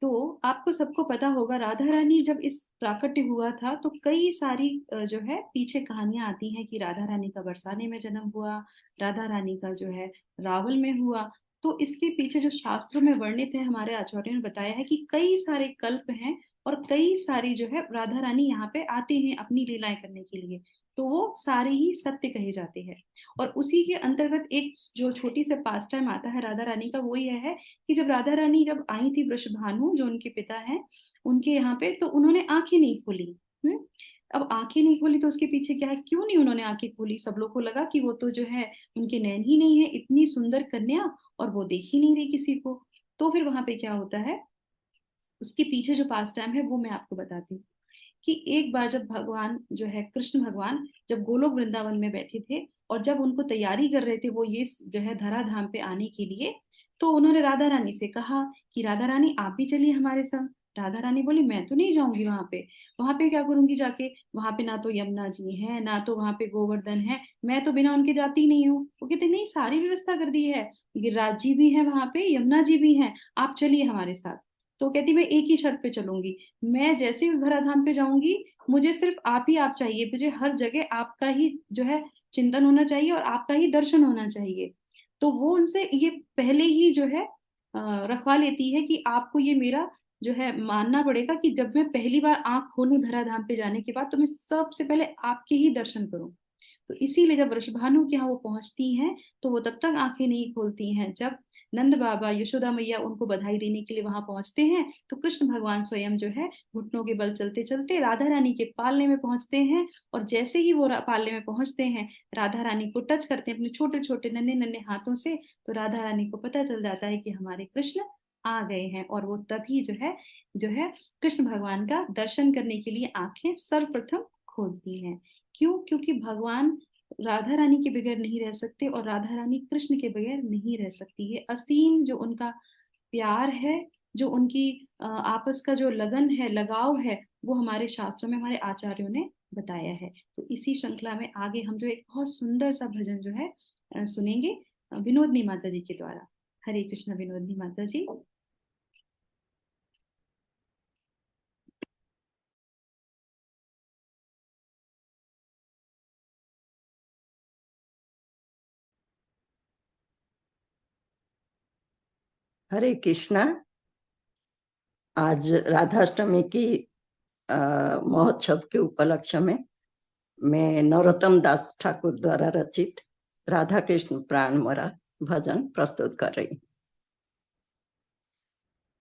S1: तो आपको सबको पता होगा, राधा रानी जब इस प्राकट्य हुआ था तो कई सारी जो है पीछे कहानियां आती हैं कि राधा रानी का बरसाने में जन्म हुआ, राधा रानी का जो है रावल में हुआ। तो इसके पीछे जो शास्त्रों में वर्णित है, हमारे आचार्यों ने बताया है कि कई सारे कल्प हैं और कई सारी जो है राधा रानी यहाँ पे आते हैं अपनी लीलाएं करने के लिए। तो वो सारे ही सत्य कहे जाते हैं। और उसी के अंतर्गत एक जो छोटी सा पास टाइम आता है राधा रानी का, वो यह है कि जब राधा रानी जब आई थी वृषभानु जो उनके पिता हैं उनके यहाँ पे, तो उन्होंने आंखें नहीं खोली। अब आंखें नहीं खोली तो उसके पीछे क्या है, क्यों नहीं उन्होंने आंखें खोली? सब लोग को लगा कि वो तो जो है उनके नैन ही नहीं है, इतनी सुंदर कन्या और वो देख ही नहीं रही किसी को। तो फिर वहां पे क्या होता है, उसके पीछे जो पास टाइम है वो मैं आपको बताती हूँ। कि एक बार जब भगवान जो है कृष्ण भगवान जब गोलोक वृंदावन में बैठे थे और जब उनको तैयारी कर रहे थे वो ये जो है धरा धाम पे आने के लिए, तो उन्होंने राधा रानी से कहा कि राधा रानी आप भी चलिए हमारे संग। राधा रानी बोली मैं तो नहीं जाऊंगी वहां पे क्या करूंगी जाके? वहां पे ना तो यमुना जी है, ना तो वहां पे गोवर्धन है, मैं तो बिना उनके जाती ही नहीं हूँ। वो कहते नहीं, सारी व्यवस्था कर दी है, गिरिराज जी भी है वहां पे, यमुना जी भी हैं, आप चलिए हमारे साथ। तो कहती मैं एक ही शर्त पे चलूंगी, मैं जैसे ही उस धराधाम पे जाऊंगी मुझे सिर्फ आप ही आप चाहिए, मुझे हर जगह आपका ही जो है चिंतन होना चाहिए और आपका ही दर्शन होना चाहिए। तो वो उनसे ये पहले ही जो है रखवा लेती है कि आपको ये मेरा जो है मानना पड़ेगा कि जब मैं पहली बार आंख खोलूं धराधाम पे जाने के बाद तो मैं सबसे पहले आपके ही दर्शन करूं। तो इसीलिए जब वृषभानु के यहाँ वो पहुंचती हैं तो वो तब तक आंखें नहीं खोलती हैं। जब नंद बाबा यशोदा मैया उनको बधाई देने के लिए वहां पहुंचते हैं तो कृष्ण भगवान स्वयं जो है घुटनों के बल चलते चलते राधा रानी के पालने में पहुंचते हैं। और जैसे ही वो पालने में पहुंचते हैं, राधा रानी को टच करते हैं अपने छोटे छोटे नन्हे नन्हे हाथों से, तो राधा रानी को पता चल जाता है कि हमारे कृष्ण आ गए हैं। और वो तभी जो है कृष्ण भगवान का दर्शन करने के लिए आंखें सर्वप्रथम खोलती हैं। क्यों? क्योंकि भगवान राधा रानी के बगैर नहीं रह सकते और राधा रानी कृष्ण के बगैर नहीं रह सकती है। असीम जो उनका प्यार है, जो उनकी आपस का जो लगन है, लगाव है, वो हमारे शास्त्रों में हमारे आचार्यों ने बताया है। तो इसी श्रृंखला में आगे हम जो एक बहुत सुंदर सा भजन जो है सुनेंगे विनोदनी माता जी के द्वारा। हरे कृष्ण विनोदनी माता जी।
S2: हरे कृष्णा। आज राधाष्टमी की महोत्सव के उपलक्ष्य में मैं नरोत्तम दास ठाकुर द्वारा रचित राधा कृष्ण प्राण मोरा भजन प्रस्तुत कर रही हूँ।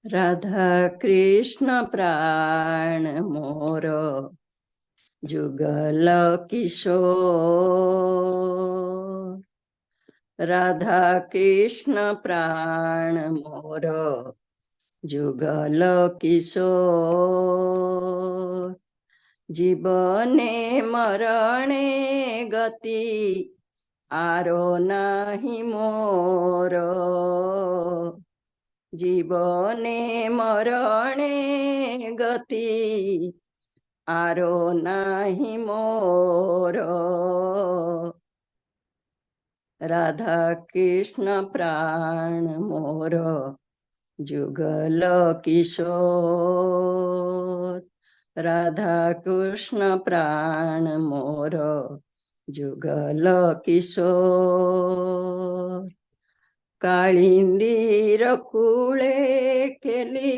S2: राधा कृष्ण प्राण मोर जुगल किशोर, राधा कृष्ण प्राण मोर जुगल किशोर, जीवने मरणे गति आरो नाही मोर, जीवने मरणे गति आरो नाही मोर, राधा कृष्ण प्राण मोर जुगल किशोर, राधा कृष्ण प्राण मोर जुगल किशोर, काळिंदीर कुळे केली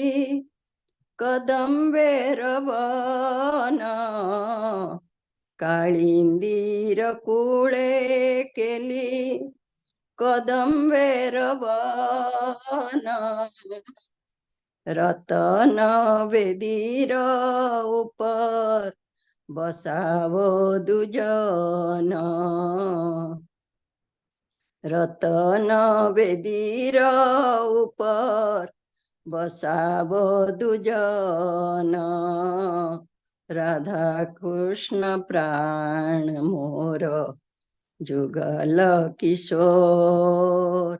S2: कदंबेर वन, काळिंदीर कुळे केली कदंबेर वन, रतन वेदीर ऊपर बसावो दुजन, रतन वेदीर ऊपर बसावो दुजन, राधा कृष्ण प्राण मोर जुगल किशोर,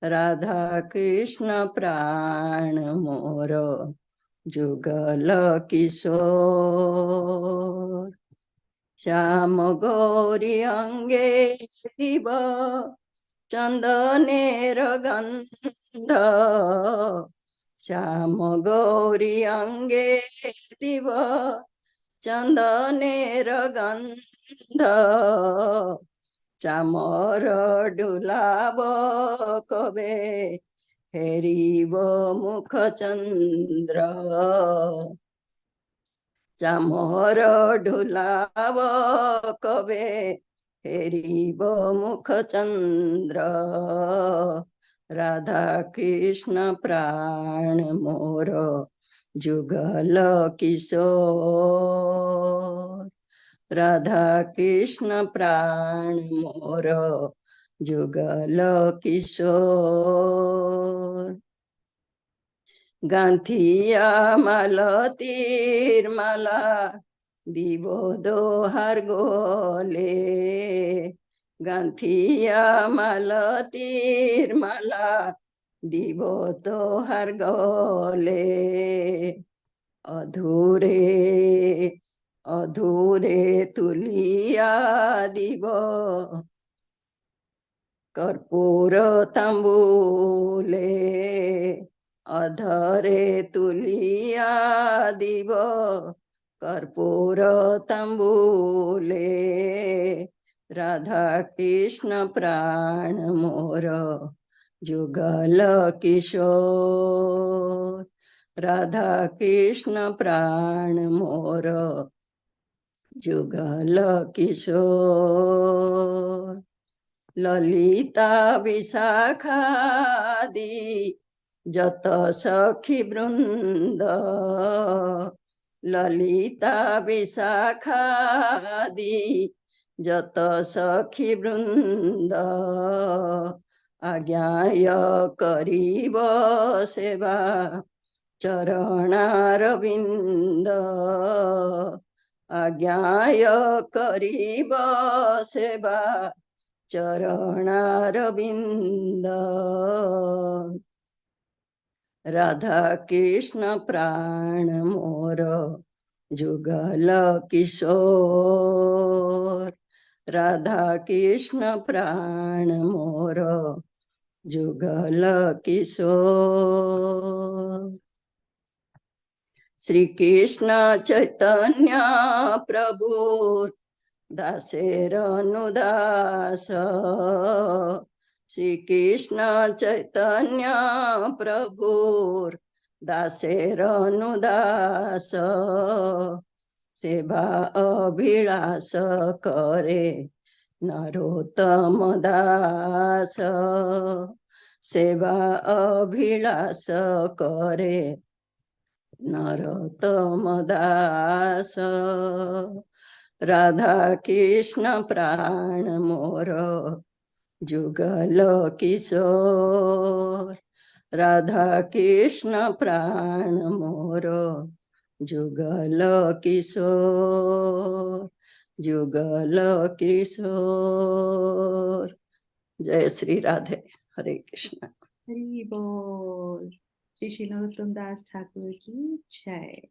S2: राधा कृष्ण प्राण मोर जुगल किशोर, श्याम गौरी अंगे दिव चंदनेर गंध, श्याम गौरी अंगे दिव चंदनेर गंध, चामर डुलाव कबे हेरिव मुख चंद्र, चामर डुलाव कबे हेरिव मुख चंद्र, राधा कृष्ण प्राण मोर जुगल किशोर, राधा कृष्ण प्राण मोर जुगल किशोर, गांथिया मालतीर माला दिवो दोहार गोले, गांथिया मालतीर माला दिवो दोहार गोले, अधूरे अधूरे तुलिया दिव कर्पूर तंबूले, अधरे तुलिया दिव कर्पूर तंबूले, राधा कृष्ण प्राण मोर जुगल किशोर, राधा कृष्ण प्राण मोर जुगल किशोर, ललिता विशाखादि जत सखी वृंद, ललिता विशाखादि जत सखी वृंद, आज्ञाय करीब सेवा चरणारविंद, आज्ञाय करीब सेवा चरणारविंद, राधा कृष्ण प्राण मोर जुगल किशोर, राधा कृष्ण प्राण मोर जुगल किशोर, श्री कृष्ण चैतन्य प्रभु दासेर अनुदास, श्री कृष्ण चैतन्य प्रभुर दासेरनुदास सेवा अभिलाष करे नरोत्तम दास सेवा अभिलाष करे नरोत्तम दास राधा कृष्ण प्राण मोर जुगल किशोर राधा कृष्ण प्राण मोर जुगल किशोर जुगल किशोर। जय श्री राधे। हरे कृष्ण।
S1: हरि बोल। श्री श्री नरोत्तम दास ठाकुर की जय।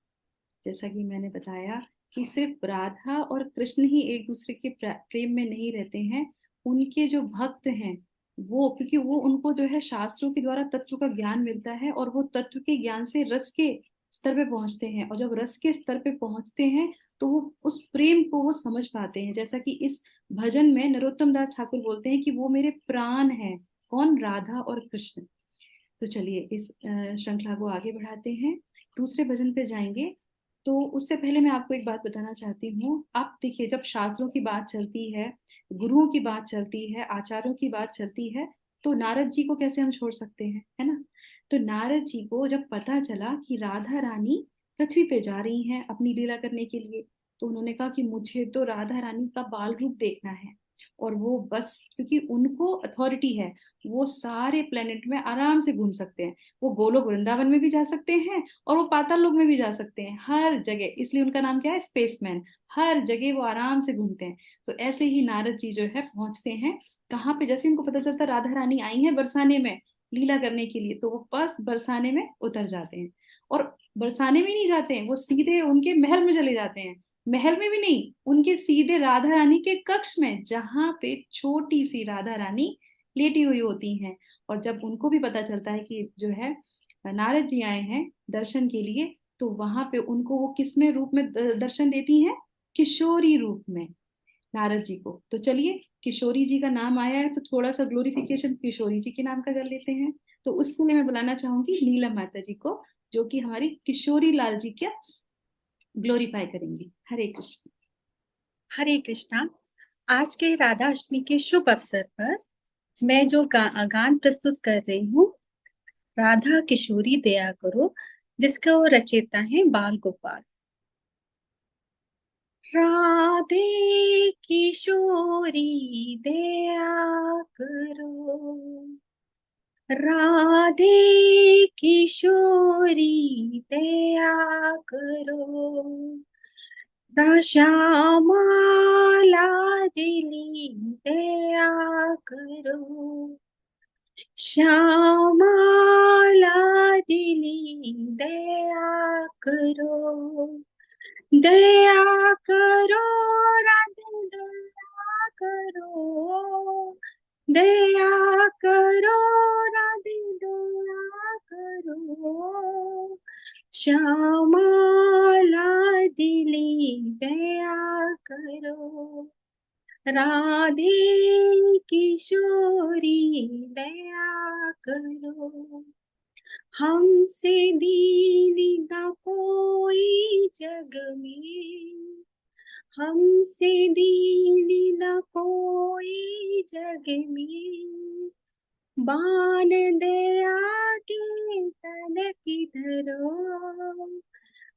S1: जैसा कि मैंने बताया कि सिर्फ राधा और कृष्ण ही एक दूसरे के प्रेम में नहीं रहते हैं, उनके जो भक्त हैं वो, क्योंकि वो उनको जो है शास्त्रों के द्वारा तत्व का ज्ञान मिलता है और वो तत्व के ज्ञान से रस के स्तर पे पहुंचते हैं, और जब रस के स्तर पे पहुंचते हैं तो वो उस प्रेम को वो समझ पाते हैं। जैसा कि इस भजन में नरोत्तम दास ठाकुर बोलते हैं कि वो मेरे प्राण हैं। कौन? राधा और कृष्ण। तो चलिए इस श्रृंखला को आगे बढ़ाते हैं, दूसरे भजन पे जाएंगे। तो उससे पहले मैं आपको एक बात बताना चाहती हूँ। आप देखिए, जब शास्त्रों की बात चलती है, गुरुओं की बात चलती है, आचार्यों की बात चलती है, तो नारद जी को कैसे हम छोड़ सकते हैं, है ना। तो नारद जी को जब पता चला कि राधा रानी पृथ्वी पे जा रही हैं अपनी लीला करने के लिए, तो उन्होंने कहा कि मुझे तो राधा रानी का बाल रूप देखना है। और वो बस, क्योंकि उनको अथॉरिटी है, वो सारे प्लेनेट में आराम से घूम सकते हैं। वो गोलोक वृंदावन में भी जा सकते हैं और वो पाताल लोक में भी जा सकते हैं, हर जगह। इसलिए उनका नाम क्या है? स्पेसमैन। हर जगह वो आराम से घूमते हैं। तो ऐसे ही नारद जी जो है पहुंचते हैं कहाँ पे? जैसे उनको पता चलता राधा रानी आई है बरसाने में लीला करने के लिए, तो वो बस बरसाने में उतर जाते हैं। और बरसाने में नहीं जाते हैं, वो सीधे उनके महल में चले जाते हैं। महल में भी नहीं, उनके सीधे राधा रानी के कक्ष में, जहां पे छोटी सी राधा रानी लेटी हुई होती हैं। और जब उनको भी पता चलता है कि जो है नारद जी आए हैं दर्शन के लिए, तो वहां पे उनको वो किस में रूप में दर्शन देती हैं? किशोरी रूप में, नारद जी को। तो चलिए, किशोरी जी का नाम आया है तो थोड़ा सा ग्लोरिफिकेशन किशोरी जी के नाम का कर लेते हैं। तो उसके लिए मैं बुलाना चाहूंगी नीलम माता जी को, जो कि हमारी किशोरी लाल जी का ग्लोरीफाई करेंगी। हरे कृष्ण।
S7: हरे कृष्णा। आज के राधा अष्टमी के शुभ अवसर पर मैं जो गान प्रस्तुत कर रही हूँ, राधा किशोरी दया करो, जिसका रचयिता है बाल गोपाल। राधे किशोरी दया करो, राधे किशोरी दया करो, श्यामाला दिली दया करो, श्यामाला दिली दया करो, दया करो राधे दया करो, दया करो राधे दया करो, श्यामाला दिली दया करो, राधे किशोरी दया करो, हमसे दीन न कोई जग में, हमसे दीन न कोई जग में, बान दया के तन की धरो,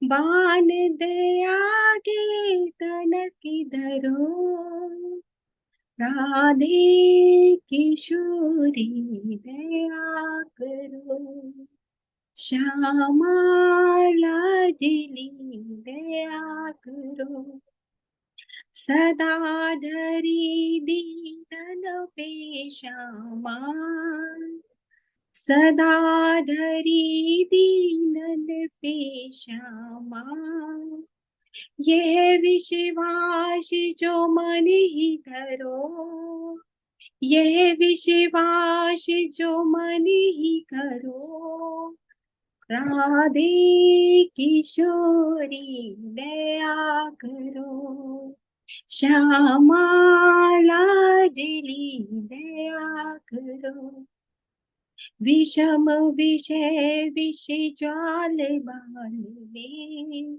S7: बान दया के तन की धरो, राधे किशोरी दया करो, श्यामाला दिली दया करो, सदा धरी दीनन पे श्यामा, सदा धरी दीनन पे श्यामा, यह विश्वास जो मन ही धरो, यह विश्वास जो मन ही करो, राधे किशोरी दया करो, श्यामा लाडली दया करो, विषम विषय विषय ज्वाल बाल में,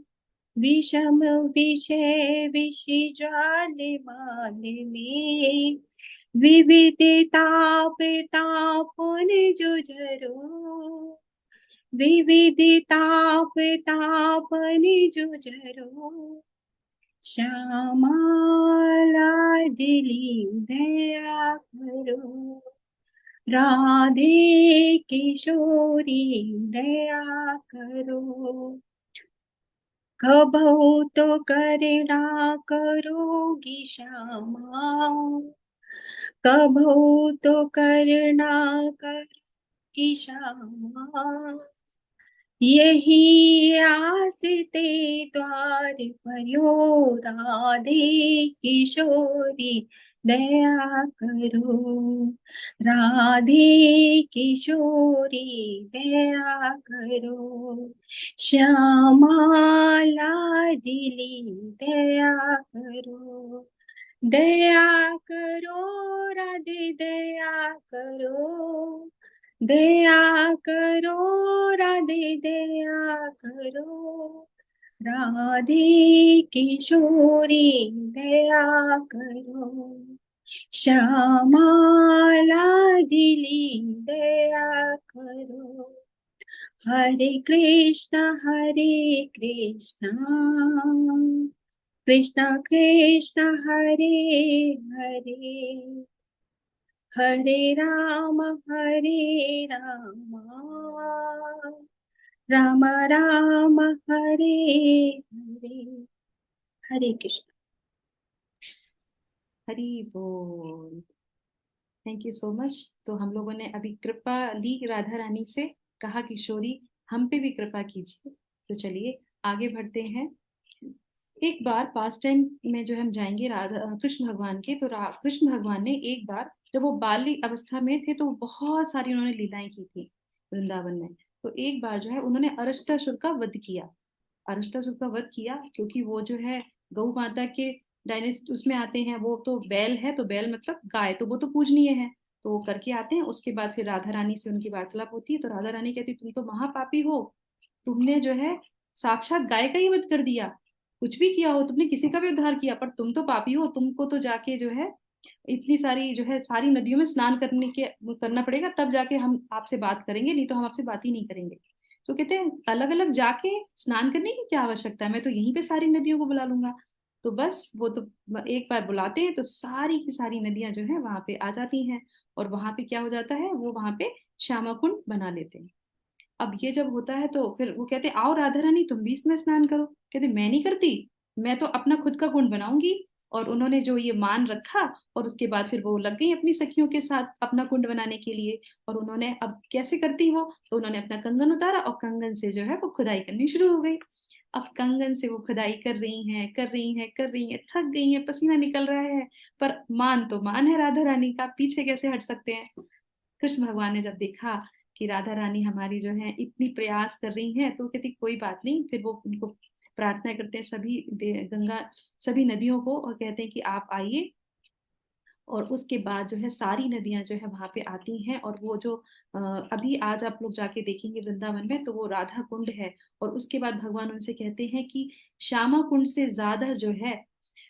S7: विषम विषय विषय ज्वाल बाल में, विविध ताप तापुन जुझरो, विविध ताप तापन जुझरो, श्यामा लाडली दया करो, राधे किशोरी दया करो, कबहू तो करुणा करोगी श्यामा, कबहू तो करुणा करोगी श्यामा, यही आस ते द्वार पर्यो, राधे किशोरी दया करो, राधे किशोरी दया करो, श्यामा लाडली दया करो, दया करो राधे दया करो, दया करो राधे दया करो, राधे किशोरी दया करो, श्यामा लाडली दया करो, हरे कृष्णा कृष्णा कृष्णा हरे हरे, हरे राम राम राम हरे हरे। हरे कृष्ण।
S1: हरि बोल। Thank you so much. तो हम लोगों ने अभी कृपा ली राधा रानी से, कहा किशोरी हम पे भी कृपा कीजिए। तो चलिए आगे बढ़ते हैं। एक बार पास्ट टाइम में जो हम जाएंगे राधा कृष्ण भगवान के, तो कृष्ण भगवान ने एक बार जब वो बाल्य अवस्था में थे तो बहुत सारी उन्होंने लीलाएं की थी वृंदावन में। तो एक बार जो है उन्होंने अरष्टासुर का वध किया। अरष्टासुर का वध किया क्योंकि वो जो है गौ माता के डायनेस्ट उसमें आते हैं। वो तो बैल है, तो बैल मतलब गाय, तो वो तो पूजनीय है, तो वो करके आते हैं। उसके बाद फिर राधा रानी से उनकी वार्तालाप होती है। तो राधा रानी कहती तुम तो महापापी हो, तुमने जो है साक्षात गाय का ही वध कर दिया। कुछ भी किया हो तुमने, किसी का भी उद्धार किया, पर तुम तो पापी हो। तुमको तो जाके जो है इतनी सारी जो है सारी नदियों में स्नान करना पड़ेगा, तब जाके हम आपसे बात करेंगे, नहीं तो हम आपसे बात ही नहीं करेंगे। तो कहते हैं अलग अलग जाके स्नान करने की क्या आवश्यकता है, मैं तो यहीं पे सारी नदियों को बुला लूंगा। तो बस वो तो एक बार बुलाते हैं तो सारी की सारी नदियां जो है वहां पे आ जाती हैं। और वहां पे क्या हो जाता है, वो वहां पे श्यामा कुंड बना लेते हैं। अब ये जब होता है तो फिर वो कहते आओ राधा रानी तुम भी इसमें स्नान करो। कहते मैं नहीं करती, मैं तो अपना खुद का कुंड बनाऊंगी। और उन्होंने जो ये मान रखा, और उसके बाद फिर वो लग गई अपनी सखियों के साथ अपना कुंड बनाने के लिए। और उन्होंने अब कैसे करती हो, तो उन्होंने अपना कंगन उतारा और कंगन से जो है वो खुदाई करनी शुरू हो गई। अब कंगन से वो खुदाई कर रही हैं कर रही हैं कर रही हैं, थक गई हैं, पसीना निकल रहा है, पर मान तो मान है राधा रानी का, पीछे कैसे हट सकते हैं। कृष्ण भगवान ने जब देखा कि राधा रानी हमारी जो है इतनी प्रयास कर रही हैं, तो कहती कोई बात नहीं। फिर वो उनको प्रार्थना करते हैं सभी नदियों को, और कहते हैं कि आप आइए। और उसके बाद जो है सारी नदियां जो है वहां पे आती हैं। और वो जो अभी आज आप लोग जाके देखेंगे वृंदावन में, तो वो राधा कुंड है। और उसके बाद भगवान उनसे कहते हैं कि श्यामा कुंड से ज्यादा जो है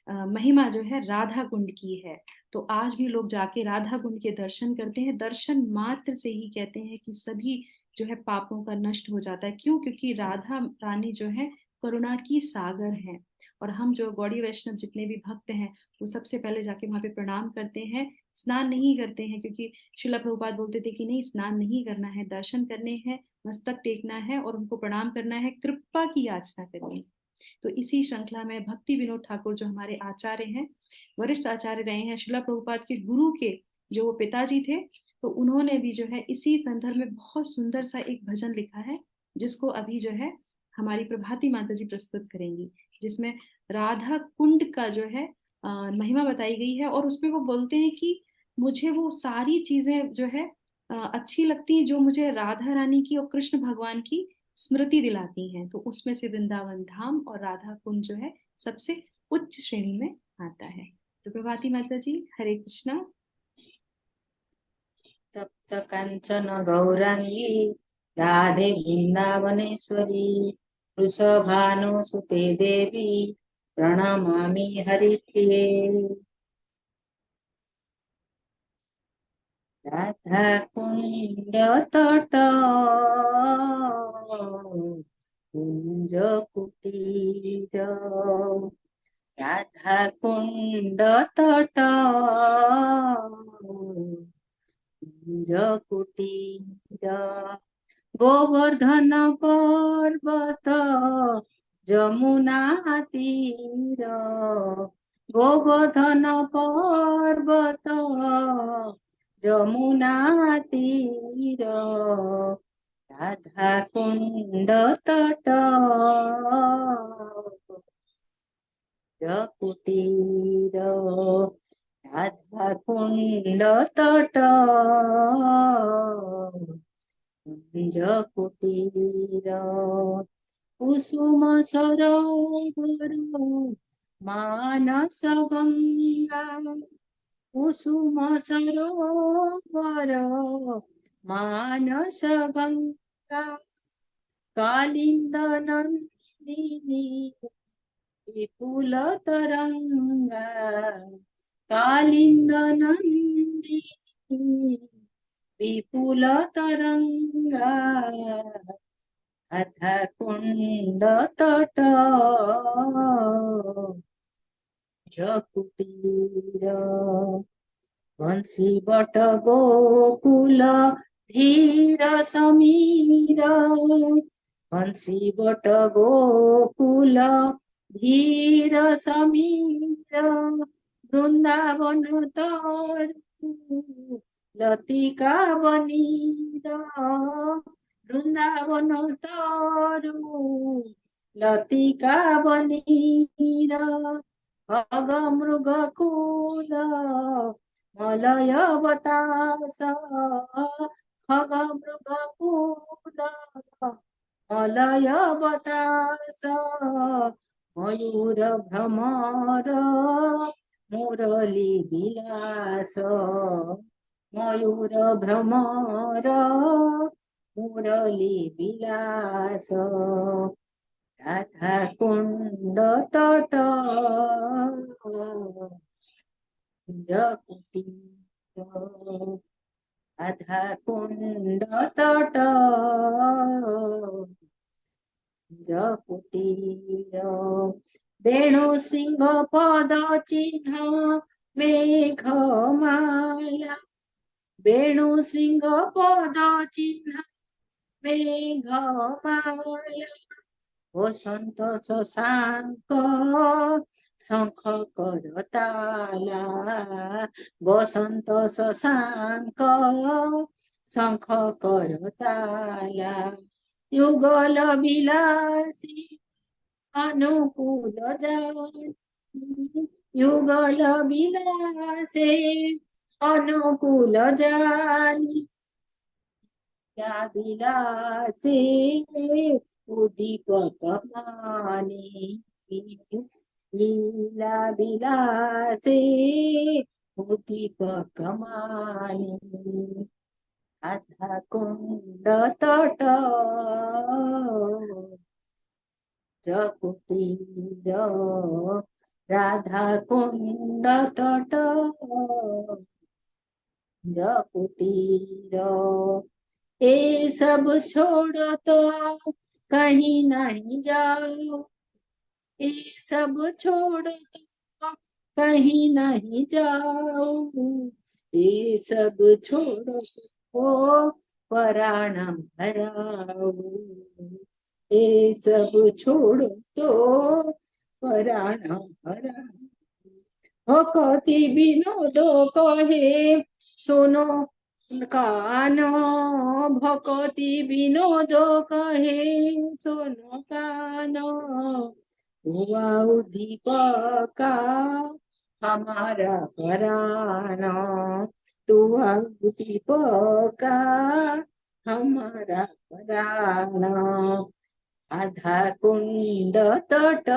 S1: महिमा जो है राधा कुंड की है। तो आज भी लोग जाके राधा कुंड के दर्शन करते हैं। दर्शन मात्र से ही कहते हैं कि सभी जो है पापों का नष्ट हो जाता है। क्यों? क्योंकि राधा रानी जो है करुणा की सागर है। और हम जो गौड़ी वैष्णव जितने भी भक्त हैं, वो सबसे पहले जाके वहां पे प्रणाम करते हैं, स्नान नहीं करते हैं। क्योंकि शिला प्रभुपाद बोलते थे कि नहीं, स्नान नहीं करना है, दर्शन करने हैं, मस्तक टेकना है और उनको प्रणाम करना है, कृपा की याचना करनी है। तो इसी श्रृंखला में भक्ति विनोद ठाकुर जो हमारे आचार्य हैं, वरिष्ठ आचार्य रहे हैं, शिला प्रभुपाद के गुरु के जो वो पिताजी थे, तो उन्होंने भी जो है इसी संदर्भ में बहुत सुंदर सा एक भजन लिखा है, जिसको अभी जो है हमारी प्रभाती माता जी प्रस्तुत करेंगी, जिसमें राधा कुंड का जो है महिमा बताई गई है। और उसमें वो बोलते हैं कि मुझे वो सारी चीजें जो है अच्छी लगती हैं जो मुझे राधा रानी की और कृष्ण भगवान की स्मृति दिलाती हैं। तो उसमें से वृंदावन धाम और राधा कुंड जो है सबसे उच्च श्रेणी में आता है। तो प्रभाती माता जी, हरे कृष्णा।
S8: तप्त कांचन गौरांगी राधे वृंदावनेश्वरी वृषभानुसुते देवी प्रणमामि हरिप्रिये। राधा कुंड तट कुंज कुटीर राधा कुंड तट कुंज कुटीर गोवर्धन पर्वत जमुना तीर गोवर्धन पर्वत जमुना तीर राधा कुंड तट कुटीर राधा कुंड तट कुंज कुटीर कुसुम सरोवर मानस गंगा कुसुम सरोवर मानस गंगा कालिंद नंदिनी विपुल तरंगा कालिंद नंदिनी विपुल तरंगा राधा कुंड तट कुटीर बंसी बट गोकुल धीर समीर बंसी बट गोकुल धीर समीर वृंदावन तरु लतिका बनीर वृंदावन तरु लतिका बनीर अग मृग कूल मलय बतास खग मृग कूल मलय बतास मयूर भ्रमर मुरली विलास मयूर भ्रमर मुरली विलास राधा कुंड तट कुटीर राधा कुंड तट कुटीर वेणु सिंह पद चिन्ह मेघ माला वेणु सिंह पद चिन्ह मेघ माला वसंत शशांक शंख करताला वसंत शशांक शंख करताला युगल विलासी अनुकूल जानी युगल विलासे अनुकूल जानी विलासे उदीपक मानी लीला विलासे उदीपक मानी राधा कुंड तट कुटीर राधा कुंड तट कुटीर ये सब छोड़ तो कहीं नहीं जाओ ये सब छोड़ तो कहीं नहीं जाओ ये सब छोड़ तो पराणम हराओ ये सब छोड़ तो पराणम हराओ भक्ति विनोदो कहे सुनो कानो भक्ति विनोदो कहे सुनो कानो हुआ दीपका हमारा परानो तुआ दीपका हमारा परानो राधा कुंड तट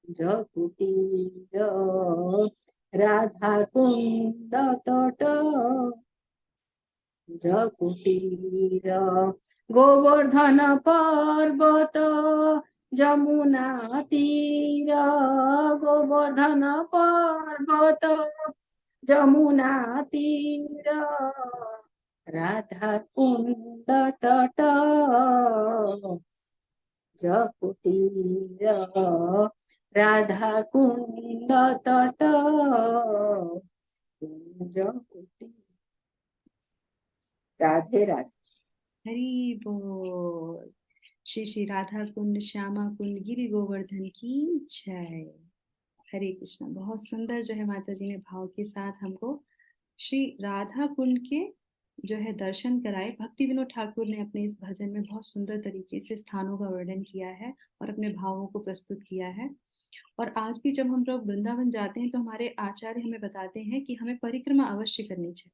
S8: जकुटीर राधा कुंड तट जकुटीर गोवर्धन पर्वत जमुना तीर गोवर्धन पर्वत जमुना तीर राधा कुंड तट जकुटीर राधा कुंड तट जकुटीर। राधे राधे।
S1: हरि बोल। श्री श्री राधा कुंड श्यामा कुंड गिरि गोवर्धन की जय। हरे कृष्णा। बहुत सुंदर जो है माता जी ने भाव के साथ हमको श्री राधा कुंड के जो है दर्शन कराए। भक्ति विनोद ठाकुर ने अपने इस भजन में बहुत सुंदर तरीके से स्थानों का वर्णन किया है और अपने भावों को प्रस्तुत किया है। और आज भी जब हम लोग वृंदावन जाते हैं तो हमारे आचार्य हमें बताते हैं कि हमें परिक्रमा अवश्य करनी चाहिए।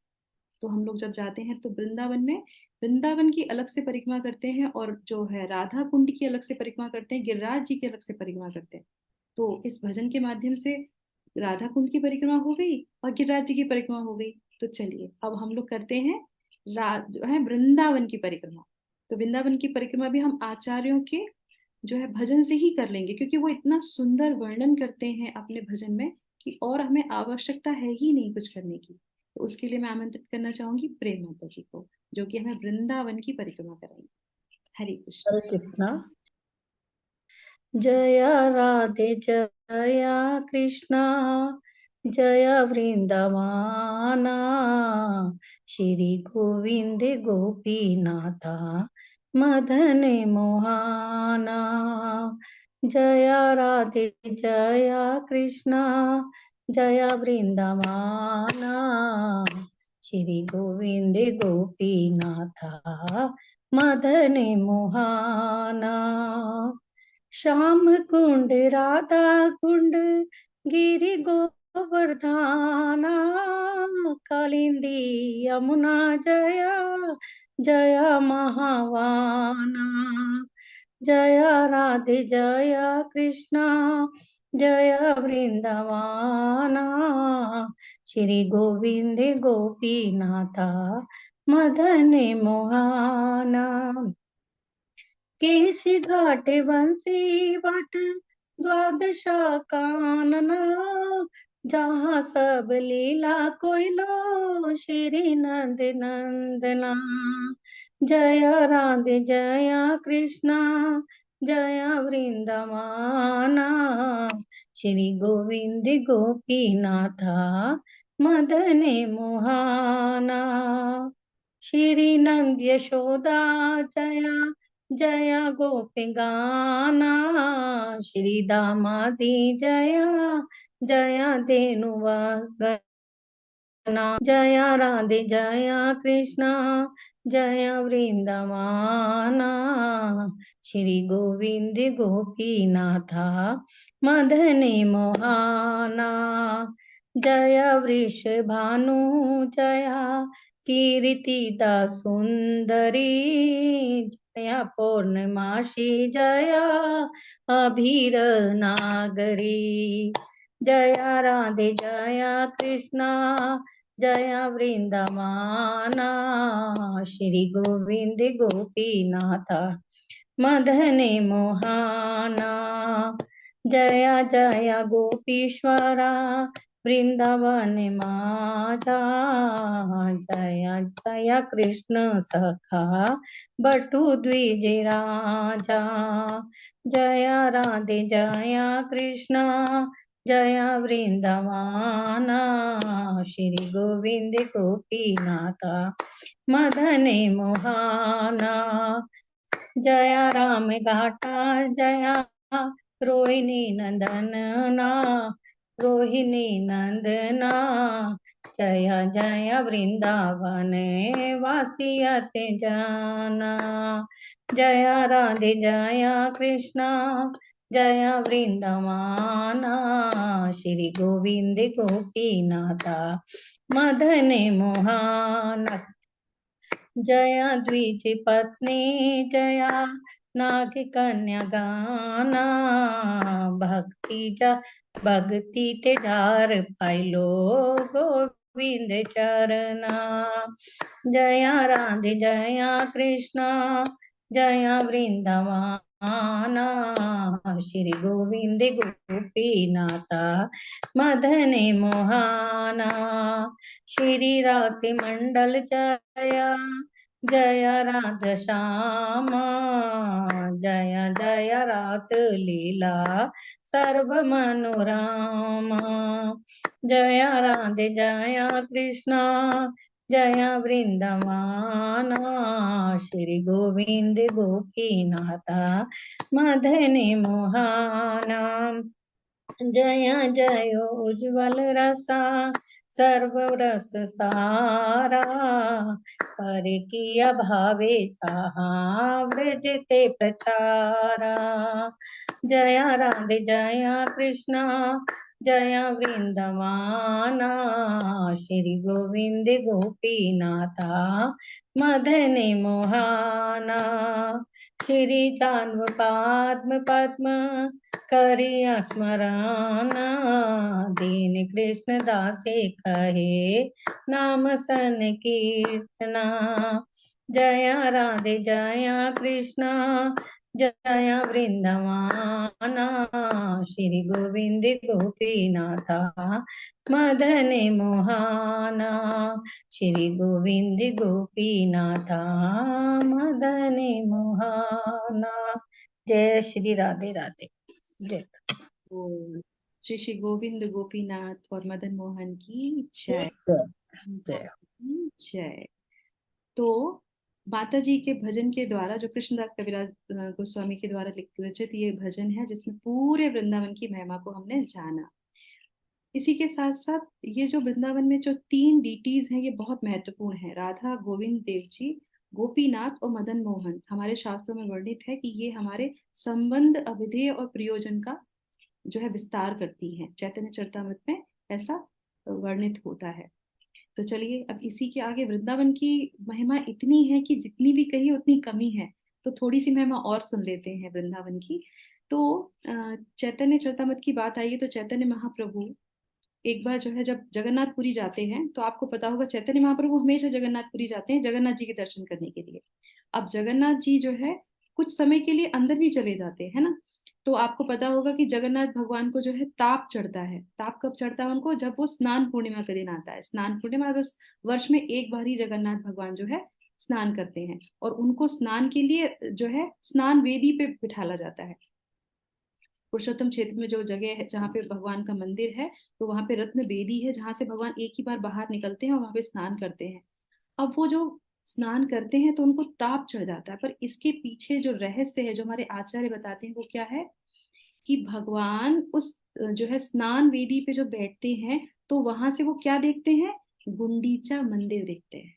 S1: तो हम लोग जब जाते हैं तो वृंदावन में वृंदावन की अलग से परिक्रमा करते हैं और जो है राधा कुंड की अलग से परिक्रमा करते हैं, गिरिराज जी की अलग से परिक्रमा करते हैं। तो इस भजन के माध्यम से राधा कुंड की परिक्रमा हो गई और गिरिराज जी की परिक्रमा हो गई। तो चलिए अब हम लोग करते हैं जो है वृंदावन की परिक्रमा। तो वृंदावन की परिक्रमा भी हम आचार्यों के जो है भजन से ही कर लेंगे, क्योंकि वो इतना सुंदर वर्णन करते हैं अपने भजन में कि और हमें आवश्यकता है ही नहीं कुछ करने की। तो उसके लिए मैं आमंत्रित करना चाहूंगी प्रेम माता जी को, जो कि हमें वृंदावन की परिक्रमा कराएंगे। हरे कृष्ण।
S8: हरे कृष्णा। जय राधे जय कृष्णा जय वृंदावाना श्री गोविंद गोपीनाथा मदन मोहाना। जय राधे जय कृष्णा जय वृंदावाना श्री गोविंद गोपीनाथा मदन मोहाना। श्याम कुंड राधा कुंड गिरि गोवर्धना कालिंदी यमुना जया जया महावाना। जय राधे जय कृष्णा जय वृंदावाना श्री गोविंद गोपीनाथा मदन मोहाना। केसी घाट बंसी बट द्वादशा कानना जहाँ सब लीला कोइलो श्री नंद नंदना। जय राधे जय कृष्णा जय वृंदावाना श्री गोविंद गोपीनाथा मदन मोहाना। श्री नंद यशोदा जया जया गोपी गाना श्री दामादी जया जया धेनुवासना। जया राधे जया कृष्णा जया वृंदावाना श्री गोविंद गोपीनाथा मदन मोहाना। जय वृषभानु जया कीर्ति दा सुंदरी जया पौर्णमासी जया अभीर नागरी। जया राधे जया कृष्णा जया वृंदावाना श्री गोविंद गोपीनाथा मदन मोहाना। जया जया गोपीश्वरा वृंदावन माजा जया जया कृष्ण सखा बटु द्विज राजा। जया राधे जया कृष्णा जया वृंदावाना श्री गोविंद गोपीनाथा मदन मोहाना। जया राम घाटा जया रोहिणी नंदना रोहिणी नंदना जया जया वृंदावन वासियते जाना। जया राधे जया कृष्णा जया वृंदावाना श्री गोविंद गोपीनाथा मदन मोहाना। जया द्विज पत्नी जया नाग कन्या गाना भक्ति ते जार पाइलो गोविंद चरना। जया राधे जया कृष्णा जया वृंदावाना श्री गोविंद गोपीनाथा मदन मोहाना। श्री रास मंडल जया जया राधा श्यामा जया जया रास लीला सर्व मनोरामा। जया राधे जया कृष्णा जया वृंदावाना श्री गोविंद गोपीनाथा मदन मोहाना। जया जय उज्ज्वल रसा सर्व रस सारा पर किया भावे चाहा ब्रज ते प्रचारा। जया राधे जया कृष्णा जया वृंदावाना श्री गोविंद गोपीनाथा मदन मोहाना। श्री जान्व पद्म पद्म करिया स्मराना दीन कृष्ण दासे कहे नाम संकीर्तना। जया राधे जया कृष्णा जया वृंदावाना श्री गोविंद गोपीनाथा मदन मोहाना श्री गोविंद गोपीनाथा मदन मोहाना। जय श्री राधे राधे। जय।
S1: बोल श्री श्री गोविंद गोपीनाथ और मदन मोहन की जय।
S8: जय।
S1: जय। तो माता जी के भजन के द्वारा जो कृष्णदास कविराज गोस्वामी के द्वारा रचित ये भजन है जिसमें पूरे वृंदावन की महिमा को हमने जाना। इसी के साथ साथ ये जो वृंदावन में जो 3 डीटीज हैं ये बहुत महत्वपूर्ण है। राधा गोविंद देव जी, गोपीनाथ और मदन मोहन हमारे शास्त्रों में वर्णित है कि ये हमारे संबंध, अविधेय और प्रयोजन का जो है विस्तार करती हैं। चैतन्य चरितामृत में ऐसा वर्णित होता है। तो चलिए अब इसी के आगे वृंदावन की महिमा इतनी है कि जितनी भी कही उतनी कमी है, तो थोड़ी सी महिमा और सुन लेते हैं वृंदावन की। तो चैतन्य चरितामृत की बात आई है तो चैतन्य महाप्रभु एक बार जो है जब जगन्नाथपुरी जाते हैं, तो आपको पता होगा चैतन्य महाप्रभु हमेशा जगन्नाथपुरी जाते हैं जगन्नाथ जी के दर्शन करने के लिए। अब जगन्नाथ जी जो है कुछ समय के लिए अंदर भी चले जाते हैं ना, तो आपको पता होगा कि जगन्नाथ भगवान को जो है ताप चढ़ता है। ताप कब चढ़ता है उनको? जब वो स्नान पूर्णिमा का दिन आता है। स्नान पूर्णिमा बस वर्ष में एक बार ही जगन्नाथ भगवान जो है स्नान करते हैं, और उनको स्नान के लिए जो है स्नान वेदी पे बिठाला जाता है। पुरुषोत्तम क्षेत्र में जो जगह है जहाँ पे भगवान का मंदिर है, तो वहां पे रत्न बेदी है जहां से भगवान एक ही बार बाहर निकलते हैं और वहां पे स्नान करते हैं। अब वो जो स्नान करते हैं तो उनको ताप चढ़ जाता है, पर इसके पीछे जो रहस्य है जो हमारे आचार्य बताते हैं वो क्या है कि भगवान उस जो है स्नान वेदी पे जो बैठते हैं तो वहां से वो क्या देखते हैं? गुंडीचा मंदिर देखते हैं।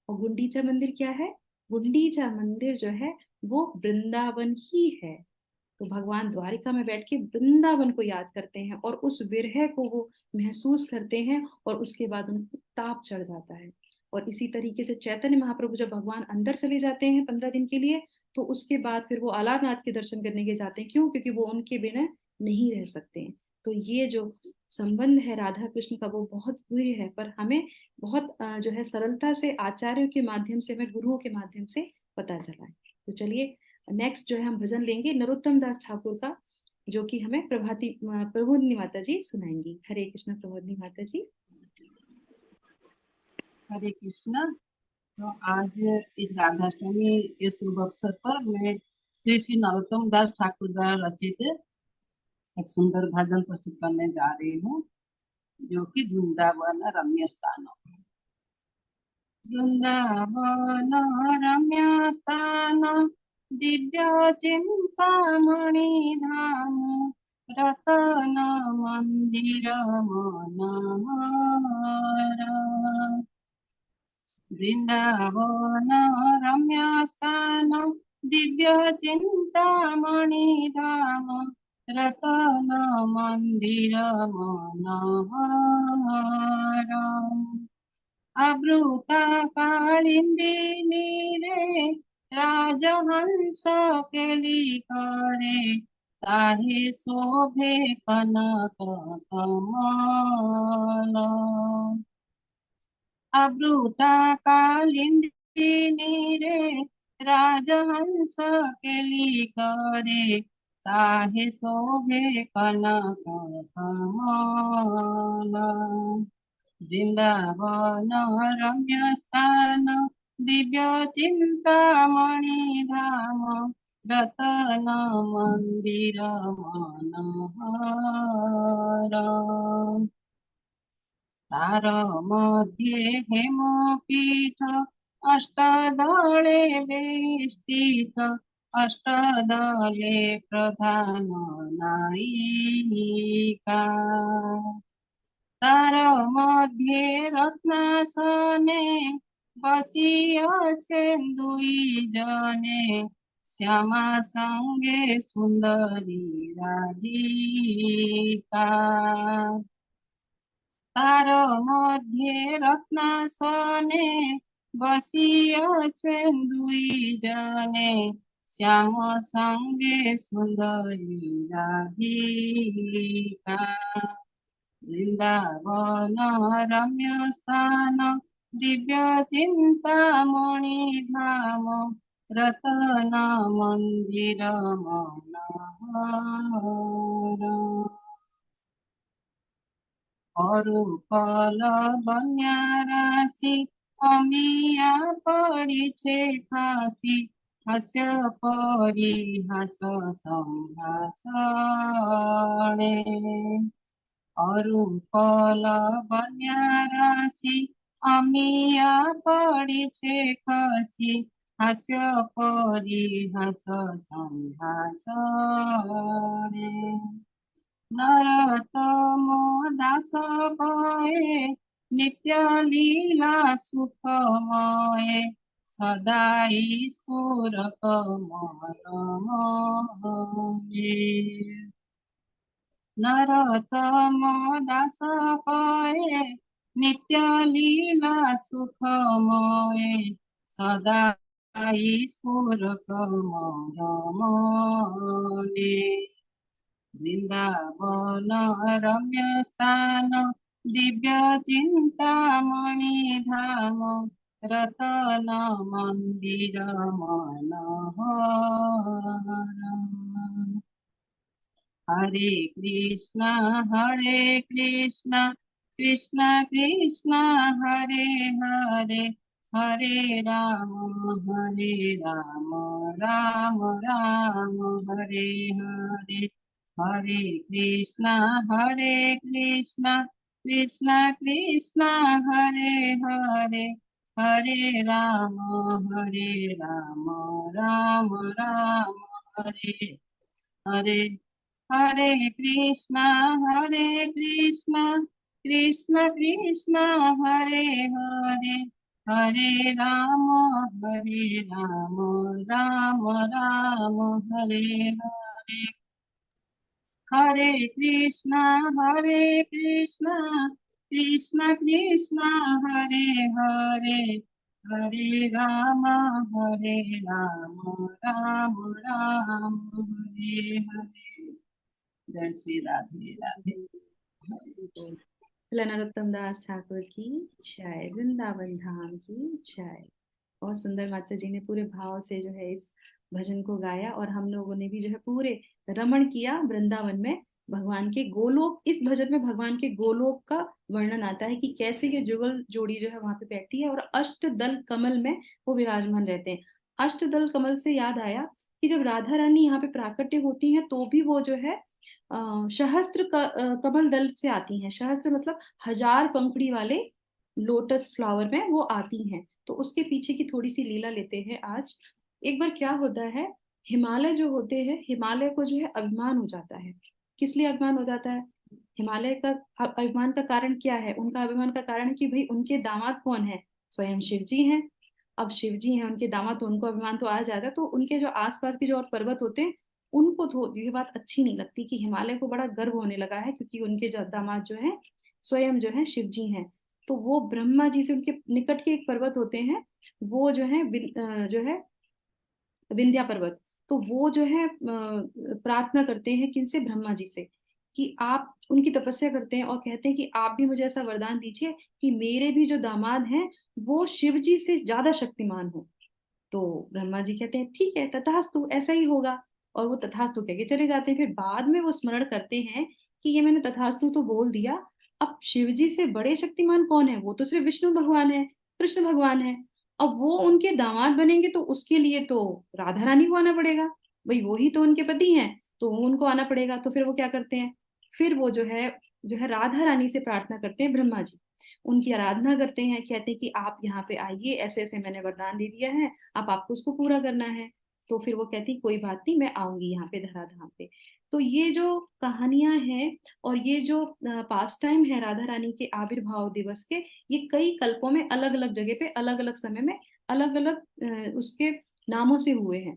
S1: और गुंडीचा मंदिर क्या है? गुंडीचा मंदिर जो है वो वृंदावन ही है। तो भगवान द्वारिका में बैठ के वृंदावन को याद करते हैं और उस विरह को वो महसूस करते हैं और उसके बाद उनको ताप चढ़ जाता है। और इसी तरीके से चैतन्य महाप्रभु जब भगवान अंदर चले जाते हैं 15 दिन के लिए, तो उसके बाद फिर वो आलारनाथ के दर्शन करने के जाते हैं। क्यों? क्योंकि वो उनके बिना नहीं रह सकते हैं। तो ये जो संबंध है राधा कृष्ण का वो बहुत हुए है, पर हमें बहुत जो है सरलता से आचार्यों के माध्यम से, हमें गुरुओं के माध्यम से पता चला है। तो चलिए नेक्स्ट जो है हम भजन लेंगे नरोत्तम दास ठाकुर का, जो कि हमें प्रबोधिनी माता जी सुनाएंगी। हरे कृष्ण प्रबोधिनी माता जी।
S9: हरे कृष्ण। तो आज इस राधाष्टमी के शुभ अवसर पर मैं श्री श्री नरोत्तम दास ठाकुर द्वारा रचित एक सुंदर भजन प्रस्तुत करने जा रही हूँ, जो कि वृंदावन रम्य स्थान। वृंदावन रम्य स्थान दिव्य चिंतामणि धाम रतन मंदिर मनोहर। वृंदावन रम्य स्थान दिव्य चिंतामणि धाम रतन मंदिर मनोहर। अमृता कालिंदिनी रे राजहंस केली करे ताहे शोभे कनक कमल अमृता कालिंदिनी रे राजहंस केली करे ताहे शोभे कनक कमल वृंदावन रम्य स्थान दिव्य चिंतामणि धाम रतन मंदिर मनोहर तार मध्ये हेमपीठ अष्टदले वेष्टित अष्टदले प्रधान नायिका तार मध्ये रत्नासने बसियाछेन दुई जने श्यामा संगे सुंदरी राधिका तार मध्ये रत्नासने बसियाछेन दुई जने श्याम संगे सुंदरी राधिका वृंदावन रम्य स्थान दिव्य चिंतामणि धाम रतन मंदिर मनोहर अरुपल बन्या राशि अमिया पड़ी छे खासी हास्य परिहास संभाषणे अरुपल बन्या राशि अमिया पड़ी छे खसी हास्य परिहास संभाषणे नरोत्तम दास कहे नित्य लीला सुखमय सदाई स्फुरत मनमये नरोत्तम दास कहे नित्य लीला सुखमय सदाई स्फुरत मनमये वृंदावन रम्य स्थान दिव्य चिंतामणि धाम रतन मंदिर मनोहर हरे कृष्णा कृष्णा कृष्णा हरे हरे हरे राम राम राम हरे हरे हरे कृष्णा कृष्णा कृष्णा हरे हरे हरे राम राम राम हरे हरे हरे कृष्णा कृष्णा कृष्णा हरे हरे हरे राम राम राम हरे हरे हरे कृष्णा कृष्णा कृष्णा हरे हरे हरे राम राम राम हरे हरे जय श्री राधे राधे
S1: नरोत्तम दास ठाकुर की जय, वृंदावन धाम की जय। बहुत सुंदर माता जी ने पूरे भाव से जो है इस भजन को गाया और हम लोगों ने भी जो है पूरे रमण किया वृंदावन में भगवान के गोलोक। इस भजन में भगवान के गोलोक का वर्णन आता है कि कैसे ये जुगल जोड़ी जो है वहां पे बैठती है और अष्टदल कमल में वो विराजमान रहते हैं। अष्टदल कमल से याद आया कि जब राधा रानी यहाँ पे प्राकट्य होती हैं तो भी वो जो है सहस्त्र कमल दल से आती हैं। सहस्त्र मतलब 1000 पंखुड़ी वाले लोटस फ्लावर में वो आती हैं। तो उसके पीछे की थोड़ी सी लीला लेते हैं आज। एक बार क्या होता है, हिमालय जो होते हैं, हिमालय को जो है अभिमान हो जाता है। किस लिए अभिमान हो जाता है? हिमालय का अभिमान का कारण क्या है? उनका अभिमान का कारण है कि भाई उनके दामाद कौन है? स्वयं शिव जी हैं। अब शिव जी हैं उनके दामाद, तो उनको अभिमान तो आ जाता है। तो उनके जो आसपास के जो और पर्वत होते हैं उनको तो ये बात अच्छी नहीं लगती कि हिमालय को बड़ा गर्व होने लगा है क्योंकि उनके जो दामाद जो है स्वयं जो है शिव जी हैं। तो वो ब्रह्मा जी से उनके निकट के एक पर्वत होते हैं, वो जो है जो है विंध्या पर्वत। तो वो जो है प्रार्थना करते हैं किनसे, ब्रह्मा जी से, कि आप उनकी तपस्या करते हैं और कहते हैं कि आप भी मुझे ऐसा वरदान दीजिए कि मेरे भी जो दामाद हैं वो शिव जी से ज्यादा शक्तिमान हो। तो ब्रह्मा जी कहते हैं ठीक है, तथास्तु, ऐसा ही होगा। और वो तथास्तु कह के चले जाते हैं। फिर बाद में वो स्मरण करते हैं कि ये मैंने तथास्तु तो बोल दिया, अब शिव जी से बड़े शक्तिमान कौन है, वो तो सिर्फ विष्णु भगवान है, कृष्ण भगवान है। अब वो उनके दामाद बनेंगे तो उसके लिए तो राधा रानी को आना पड़ेगा, भाई वही तो उनके पति हैं, तो उनको आना पड़ेगा। तो फिर वो क्या करते हैं, फिर वो जो है राधा रानी से प्रार्थना करते हैं ब्रह्मा जी, उनकी आराधना करते हैं, कहते हैं कि आप यहाँ पे आइए, ऐसे ऐसे मैंने वरदान दे दिया है, अब आपको उसको पूरा करना है। तो फिर वो कहती कोई बात नहीं, मैं आऊंगी यहाँ पे धराधाम पे। तो ये जो कहानियां हैं और ये जो पास टाइम है राधा रानी के आविर्भाव दिवस के, ये कई कल्पों में अलग अलग जगह पे अलग अलग समय में अलग अलग उसके नामों से हुए हैं।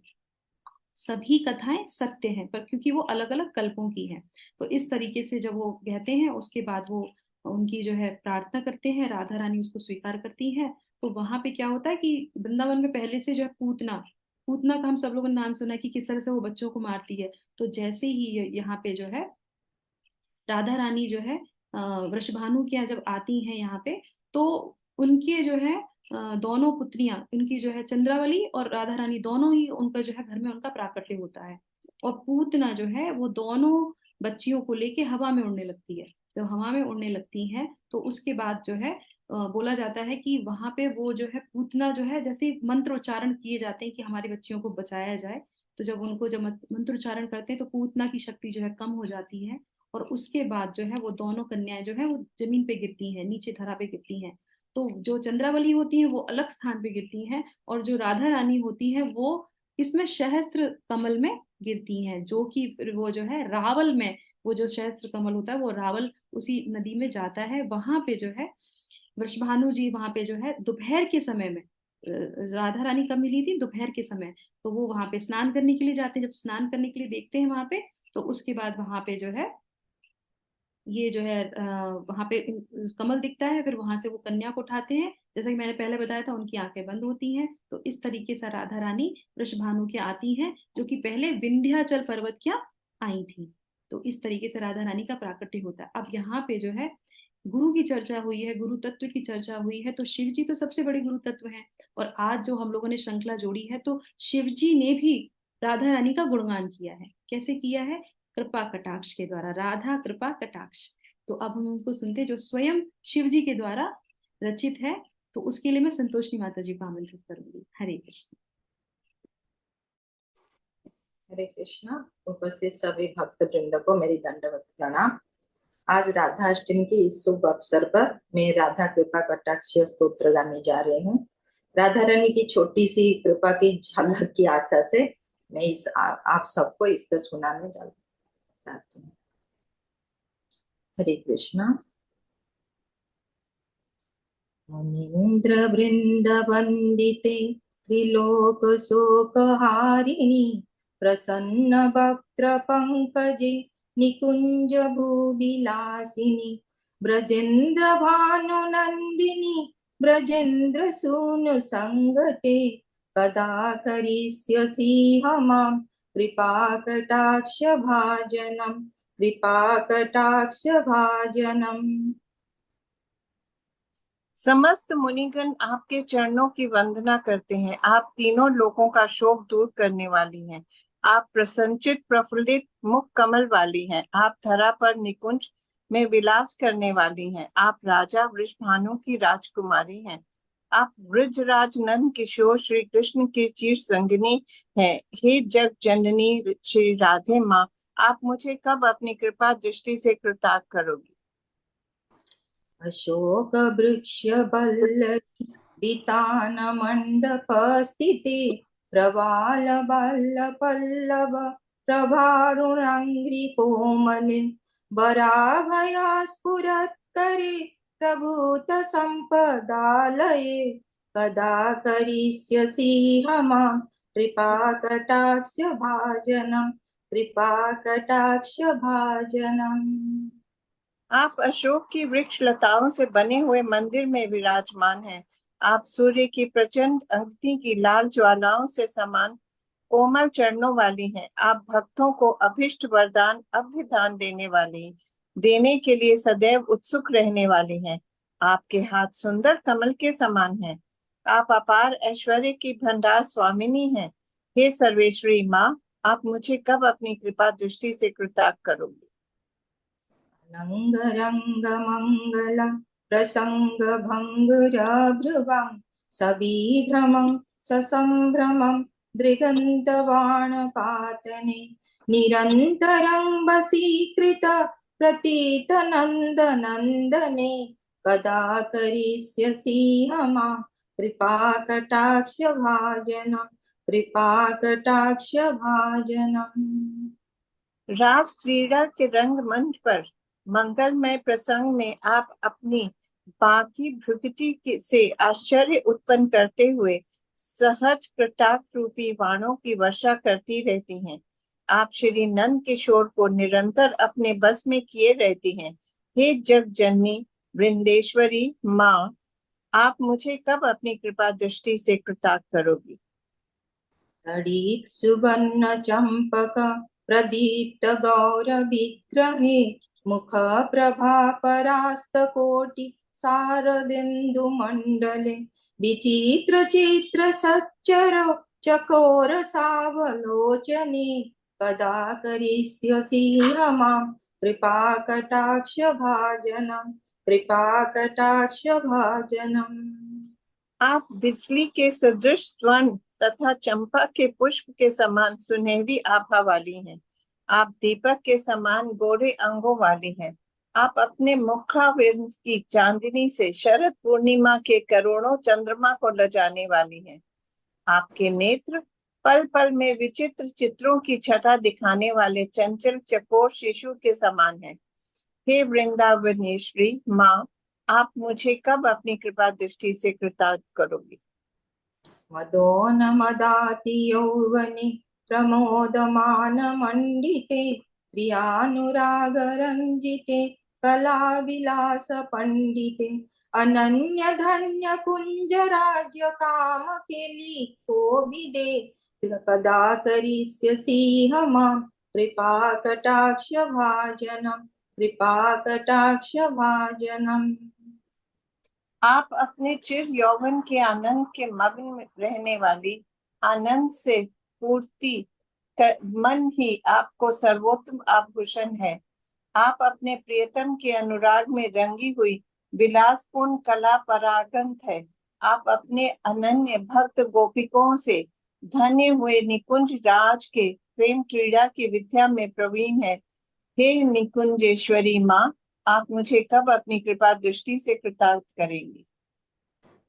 S1: सभी कथाएं सत्य हैं, पर क्योंकि वो अलग अलग कल्पों की हैं। तो इस तरीके से जब वो कहते हैं, उसके बाद वो उनकी जो है प्रार्थना करते हैं, राधा रानी उसको स्वीकार करती है। तो वहां पे क्या होता है कि वृंदावन में पहले से जो है पूतना, पूतना का हम सब लोगों ने नाम सुना है कि किस तरह से वो बच्चों को मारती है। तो जैसे ही यहाँ पे जो है राधा रानी जो है वृषभानु के यहाँ जब आती हैं यहाँ पे, तो उनके जो है दोनों पुत्रियां, उनकी जो है चंद्रावली और राधा रानी, दोनों ही उनका जो है घर में उनका प्राकट्य होता है। और पूतना जो है वो दोनों बच्चियों को लेके हवा में उड़ने लगती है। जब हवा में उड़ने लगती हैं तो उसके बाद जो है बोला जाता है कि वहां पे वो जो है पूतना जो है, जैसे मंत्र उच्चारण किए जाते हैं कि हमारी बच्चियों को बचाया जाए, तो जब मंत्र उच्चारण करते हैं तो पूतना की शक्ति जो है कम हो जाती है। और उसके बाद जो है वो दोनों कन्याएं जो है वो जमीन पे गिरती हैं, नीचे धरा पे गिरती हैं। तो जो चंद्रावली होती है वो अलग स्थान पे गिरती हैं, और जो राधा रानी होती है वो इसमें सहस्त्र कमल में गिरती हैं, जो कि वो जो है रावल में, वो जो सहस्त्र कमल होता है वो रावल उसी नदी में जाता है। वहां पे जो है वृषभानु जी वहां पे जो है दोपहर के समय में, राधा रानी कब मिली थी, दोपहर के समय, तो वो वहां पे स्नान करने के लिए जाते हैं। जब स्नान करने के लिए देखते हैं वहां पे, तो उसके बाद वहां पे जो है ये जो है वहां पे कमल दिखता है। फिर वहां से वो कन्या को उठाते हैं, जैसा कि मैंने पहले बताया था, उनकी आंखें बंद होती हैं। तो इस तरीके से राधा रानी वृषभानु के आती हैं, जो कि पहले विंध्याचल पर्वत क्या आई थी। तो इस तरीके से राधा रानी का प्राकट्य होता है। अब यहाँ पे जो है गुरु की चर्चा हुई है, गुरु तत्व की चर्चा हुई है, तो शिव जी तो सबसे बड़े गुरु तत्व हैं। और आज जो हम लोगों ने श्रृंखला जोड़ी है, तो शिव जी ने भी राधा रानी का गुणगान किया है। कैसे किया है, कृपा कटाक्ष के द्वारा, राधा कृपा कटाक्ष। तो अब हम उनको सुनते हैं, जो स्वयं शिव जी के द्वारा रचित है। तो उसके लिए मैं संतोषी माता जी को आमंत्रित करूंगी। हरे कृष्ण।
S10: हरे कृष्णा। उपस्थित सभी भक्त वृंद को मेरी दंडवत प्रणाम। आज राधा अष्टमी के इस शुभ अवसर पर मैं राधा कृपा कटाक्ष स्तोत्र गाने जा रही हूँ। राधा रानी की छोटी सी कृपा की झलक की आशा से मैं आप सबको इसको सुनाने चाहती हूँ। हरे कृष्णा। मुनीन्द्र वृंद वंदिते त्रिलोक शोक हारिणी प्रसन्न वक्त्र पंकजे निकुंज भूविलासिनी ब्रजेन्द्र भानु नंदिनी ब्रजेन्द्र सूनु संगते कदा करिष्यसि मां कृपा कटाक्ष भाजनम कृपा कटाक्ष भाजनम।
S4: समस्त मुनिगण आपके चरणों की वंदना करते हैं। आप तीनों लोगों का शोक दूर करने वाली हैं। आप प्रसन्नचित प्रफुल्लित मुख कमल वाली हैं। आप धरा पर निकुंज में विलास करने वाली हैं। आप राजा वृषभानु की राजकुमारी हैं। आप ब्रजराज नंद किशोर श्री कृष्ण की चिर संगिनी हैं। हे जग जननी श्री राधे माँ, आप मुझे कब अपनी कृपा दृष्टि से कृतार्थ करोगी।
S10: अशोक वृक्ष वल्लरी वितान मंडप स्थिते प्रवाल बल्ल पल्लव प्रभारुणांग्रि कोमले वराभया स्फुरत्करे प्रभूत संपदालये कदा करिष्यसि मां कृपा कटाक्ष भाजनम कृपा कटाक्ष भाजनम।
S4: आप अशोक की वृक्ष लताओं से बने हुए मंदिर में विराजमान हैं। आप सूर्य की प्रचंड अग्नि की लाल ज्वालाओं से समान कोमल चरणों वाली हैं। आप भक्तों को अभिष्ट वरदान अभ्युदान देने के लिए सदैव उत्सुक रहने वाली हैं। आपके हाथ सुंदर कमल के समान हैं। आप अपार ऐश्वर्य की भंडार स्वामिनी हैं। हे सर्वेश्वरी माँ, आप मुझे कब अपनी कृपा दृष्टि से कृतार्थ करोगी?
S10: रंग रंग मंगल प्रसंग भंगुरभ्रुवं सविभ्रमं ससंभ्रमं दृगन्तबाणपातने निरन्तरं वशीकृत प्रतीत नन्दनन्दने कदा करिष्यसि मां कृपाकटाक्षभाजनं कृपाकटाक्षभाजनम्।
S4: रास क्रीड़ा के रंग मंच पर मंगलमय प्रसंग में आप अपनी बाकी भ्रुकुटी से आश्चर्य उत्पन्न करते हुए सहज कटाक्ष रूपी बाणों की वर्षा करती रहती हैं। आप श्री नंद किशोर को निरंतर अपने बस में किए रहती हैं। हे जग जननी वृंदेश्वरी माँ, आप मुझे कब अपनी कृपा दृष्टि से कृतार्थ करोगी?
S10: तड़ित सुवर्ण चंपक प्रदीप्त गौर विग्रहे मुख प्रभा परास्त कोटि शारदिन्दु मंडले विचित्र चित्र सच्चर चकोर सावलोचने कदा करिष्यसि मां कृपा कटाक्ष भाजनम कृपा कटाक्ष भाजनम।
S4: आप बिजली के सदृश स्वर्ण तथा चंपा के पुष्प के समान सुनहरी आभा वाली हैं। आप दीपक के समान गोरे अंगों वाली हैं। आप अपने मुखावृंद की चांदनी से शरद पूर्णिमा के करोड़ों चंद्रमा को लजाने वाली हैं। आपके नेत्र पल पल में विचित्र चित्रों की छटा दिखाने वाले चंचल चकोर शिशु के समान हैं। हे वृंदावनेश्वरी माँ, आप मुझे कब अपनी कृपा दृष्टि से कृतार्थ करोगी?
S10: मदोन मदाति यौवने प्रमोदमान मंडिते प्रियानुराग रंजिते कला विलास पंडिते अनन्य धन्य कुंज राज्य काम केली कोविदे कदा करिष्यसि मां कृपा कटाक्ष भाजनम कृपा कटाक्ष भाजनम।
S4: आप अपने चिर यौवन के आनंद के मग्न में रहने वाली, आनंद से पूर्ति मन ही आपको सर्वोत्तम आभूषण है। आप अपने प्रियतम के अनुराग में रंगी हुई विलासपूर्ण कला परागंत है। आप अपने अनन्य भक्त गोपिकों से धन्य हुए निकुंज राज के प्रेम क्रीड़ा की विद्या में प्रवीण है। हे निकुंजेश्वरी माँ, आप मुझे कब अपनी कृपा दृष्टि से कृतार्थ करेंगी?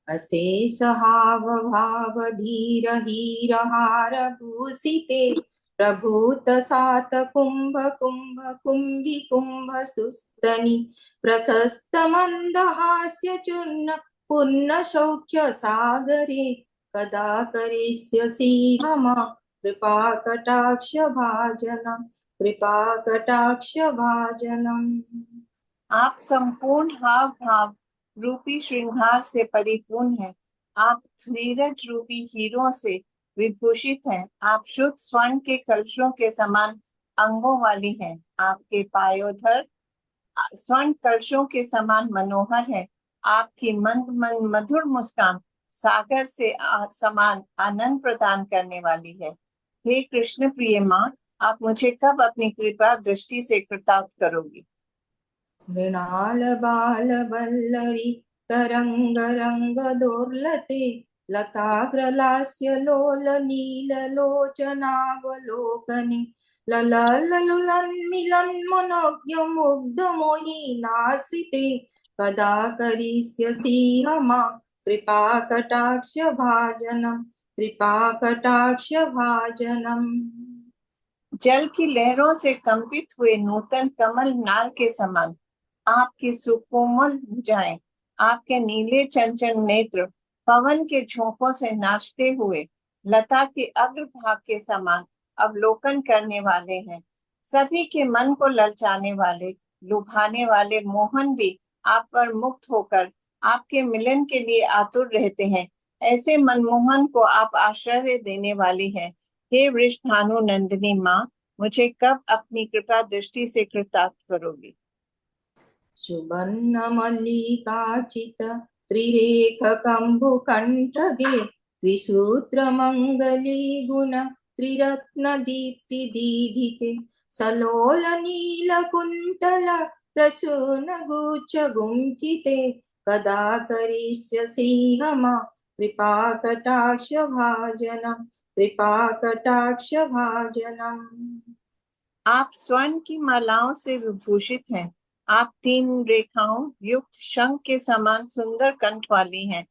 S10: अशेष हाव भाव धीर हीर हार भूषिते प्रभूत सात कुंभ कुंभ कुंभी कुंभ सुस्तनि प्रशस्त मंद हास्य चूर्ण पूर्ण सौख्य सागरे कदा करिष्यसि मां कृपा कटाक्ष भाजनम कृपा कटाक्ष भाजनम।
S4: आप संपूर्ण हाव भाव रूपी श्रृंगार से परिपूर्ण हैं। आप धीरज रूपी हीरों से विभूषित हैं। आप शुद्ध स्वर्ण के कलशों के समान अंगों वाली हैं। आपके पायोधर स्वर्ण कलशों के समान मनोहर है। आपकी मंद मंद मधुर मुस्कान सागर से समान आनंद प्रदान करने वाली है। हे कृष्ण प्रिय माँ, आप मुझे कब अपनी कृपा दृष्टि से कृतार्थ करोगी?
S10: मृणाल बाल वल्लरी तरंग रंग दोर्लते लताग्रलास्य लोल नील लोचनावलोकने ललललुलन्मिलन मनोज्ञ मुग्ध मोहिनाश्रिते कदा करिष्यसि मां कृपा कटाक्ष भाजनम कृपा कटाक्ष भाजनम।
S4: जल की लहरों से कंपित हुए नूतन कमल नाल के समान आपकी सुकोमल भुजाएं, आपके नीले चंचल नेत्र पवन के झोंकों से नाचते हुए लता के अग्रभाग के समान अवलोकन करने वाले हैं। सभी के मन को ललचाने वाले लुभाने वाले मोहन भी आप पर मुक्त होकर आपके मिलन के लिए आतुर रहते हैं। ऐसे मनमोहन को आप आश्रय देने वाली है। हे वृषभानु नंदिनी माँ, मुझे कब अपनी कृपा दृष्टि से कृतार्थ करोगी?
S10: सुवर्ण मल्लिकाचित त्रिरेख कंभुकंठगे त्रिसूत्र मंगली गुण त्रिरत्न दीप्ति दीधिते सलोल नील कुंतल प्रसून गुच्छ गुंफिते कदा करिष्यसि हमा कृपा कटाक्ष भाजनम कृपा कटाक्ष भाजनम।
S4: आप स्वर्ण की मालाओं से विभूषित हैं। आप 3 रेखाओं युक्त शंख के समान सुंदर कंठ वाली हैं।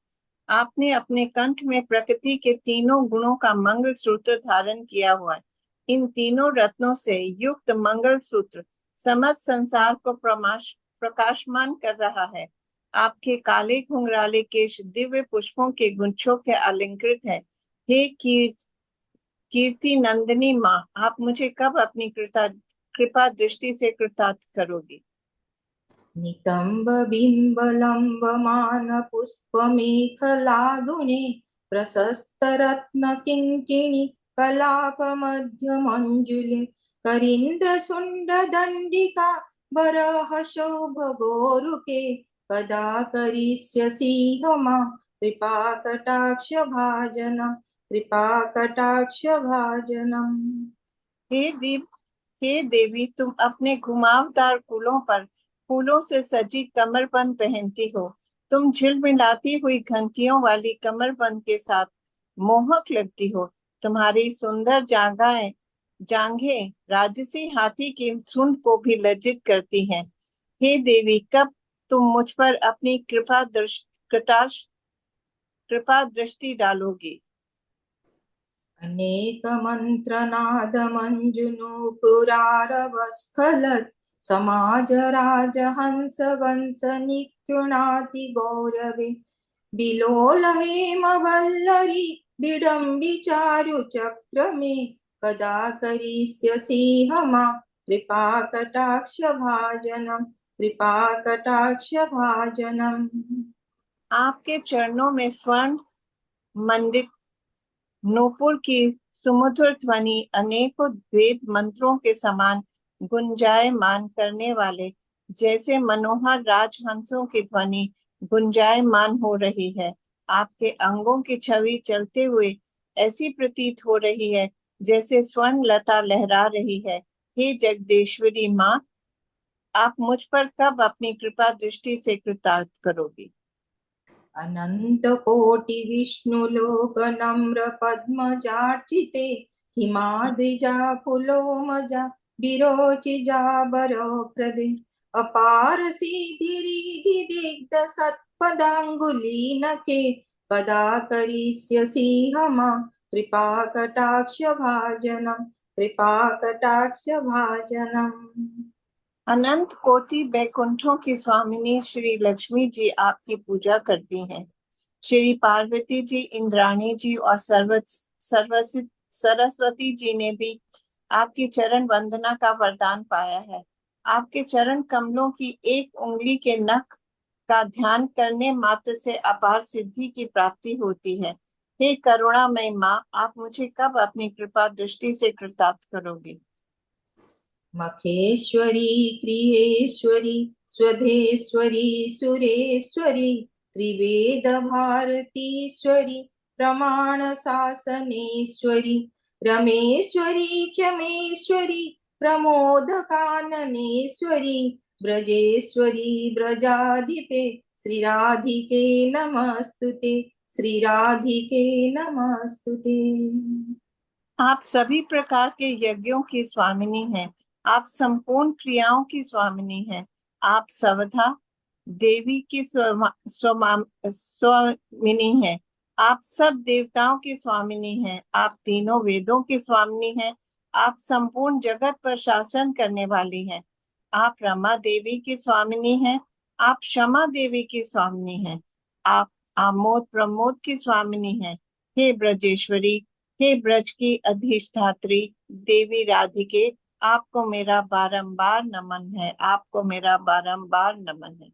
S4: आपने अपने कंठ में प्रकृति के तीनों गुणों का मंगल सूत्र धारण किया हुआ है। इन तीनों रत्नों से युक्त मंगल सूत्र समस्त संसार को प्रकाशमान कर रहा है। आपके काले घुंघराले केश दिव्य पुष्पों के गुच्छों के अलंकृत है। हे कीर्ति नंदिनी माँ, आप मुझे कब अपनी कृपा दृष्टि से कृतार्थ करोगी?
S10: नितंब बिंब लंबमान पुष्प मेखला गुणे प्रशस्त रत्न किंकिणी कलाप मध्य मंजुले करींद्र सुंड दंडिका बरह शोभ गोरुके कदा करिष्यसि हमा कृपा कटाक्ष भाजनम कृपा कटाक्ष भाजनम।
S4: हे देवी, तुम अपने घुमावदार कुलों पर फूलों से सजी कमरबंद पहनती हो। तुम झिलमिलाती हुई घंटियों वाली कमरबंद के साथ मोहक लगती हो। तुम्हारी सुंदर जांघें राजसी हाथी की सूंड को भी लज्जित करती हैं। हे देवी, कब तुम मुझ पर अपनी कृपा दृष्टि डालोगी?
S10: अनेक मंत्रनाद मंजुनूपुरारवस्खलत् समाज राज हंस वंश निकृणाति गौरवे बिलोल हेम वल्लरी बिडम्बि चारु चक्रमे कदा करिष्यसि हमा कृपा कटाक्ष भाजनम कृपा कटाक्ष भाजनम।
S4: आपके चरणों में स्वर्ण मंडित नूपुर की सुमधुर ध्वनि अनेकों वेद मंत्रों के समान गुंजायमान करने वाले जैसे मनोहर राजहंसों की ध्वनि गुंजायमान हो रही है। आपके अंगों की छवि चलते हुए ऐसी प्रतीत हो रही है जैसे स्वर्ण लता लहरा रही है। हे जगदीश्वरी माँ, आप मुझ पर कब अपनी कृपा दृष्टि से कृतार्थ करोगी?
S10: अनंत कोटि विष्णु लोक नम्र पद्मजार्चिते हिमाद्रिजा पुलोमजा विरोचिजा बरो प्रदे अपार सिद्धि रिधि दिग्ध सत्पदांगुलीनके कदा करिष्यसि हमा कृपा कटाक्ष भाजनम कृपा कटाक्ष भाजनम।
S4: अनंत कोटि बैकुंठों की स्वामिनी श्री लक्ष्मी जी आपकी पूजा करती हैं। श्री पार्वती जी, इंद्राणी जी और सरस्वती जी ने भी आपकी चरण वंदना का वरदान पाया है। आपके चरण कमलों की एक उंगली के नख का ध्यान करने मात्र से अपार सिद्धि की प्राप्ति होती है। हे करुणामय माँ, आप मुझे कब अपनी कृपा दृष्टि से कृतार्थ करोगी?
S10: मखेश्वरी क्रियेश्वरी स्वधेश्वरी सुरेश्वरी त्रिवेद भारतीश्वरी प्रमाण शासनेश्वरी रमेश्वरी क्षमेश्वरी प्रमोद काननेश्वरी ब्रजेश्वरी ब्रजाधिपे श्री राधिके नमस्तुते श्री राधिके नमस्तुते।
S4: आप सभी प्रकार के यज्ञों की स्वामिनी हैं। आप संपूर्ण क्रियाओं की स्वामिनी हैं। आप सवधा देवी की स्वामिनी हैं। आप सब देवताओं की स्वामिनी हैं। आप तीनों वेदों की स्वामिनी हैं। आप संपूर्ण जगत पर शासन करने वाली हैं। आप रमा देवी की स्वामिनी हैं। आप क्षमा देवी की स्वामिनी हैं। आप आमोद प्रमोद की स्वामिनी हैं। हे ब्रजेश्वरी, हे ब्रज की अधिष्ठात्री देवी राधिके, आपको मेरा बारंबार नमन है, आपको मेरा बारंबार नमन है।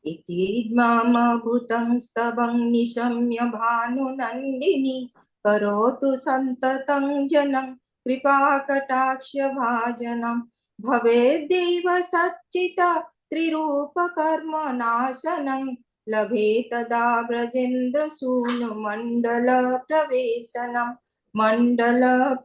S10: इति भूतं स्तवं निशम्य भानुनन्दिनी करोतु सन्ततं जनं कृपाकटाक्षभाजनं भवेद्देव सच्चित त्रिरूपकर्मनाशनं लभे तदा ब्रजेन्द्रसूनु मण्डलप्रवेशनम्।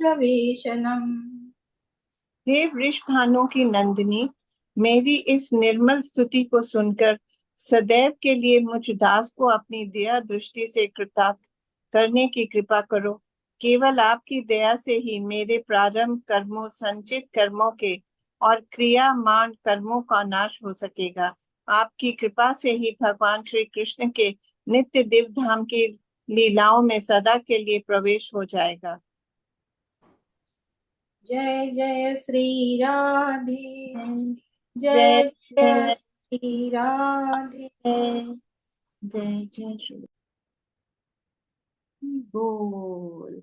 S4: हे वृषभानु की नंदिनी, मेरी इस निर्मल स्तुति को सुनकर सदैव के लिए मुझ दास को अपनी दया दृष्टि से कृतार्थ करने की कृपा करो। केवल आपकी दया से ही मेरे प्रारंभ कर्मों, संचित कर्मों के और क्रियामान कर्मों का नाश हो सकेगा। आपकी कृपा से ही भगवान श्री कृष्ण के नित्य दिव्य धाम की लीलाओं में सदा के लिए प्रवेश हो जाएगा।
S10: जय जय श्री राधे,
S4: जय
S10: जय जय श्री राधे,
S4: जय जय श्री
S1: बोल।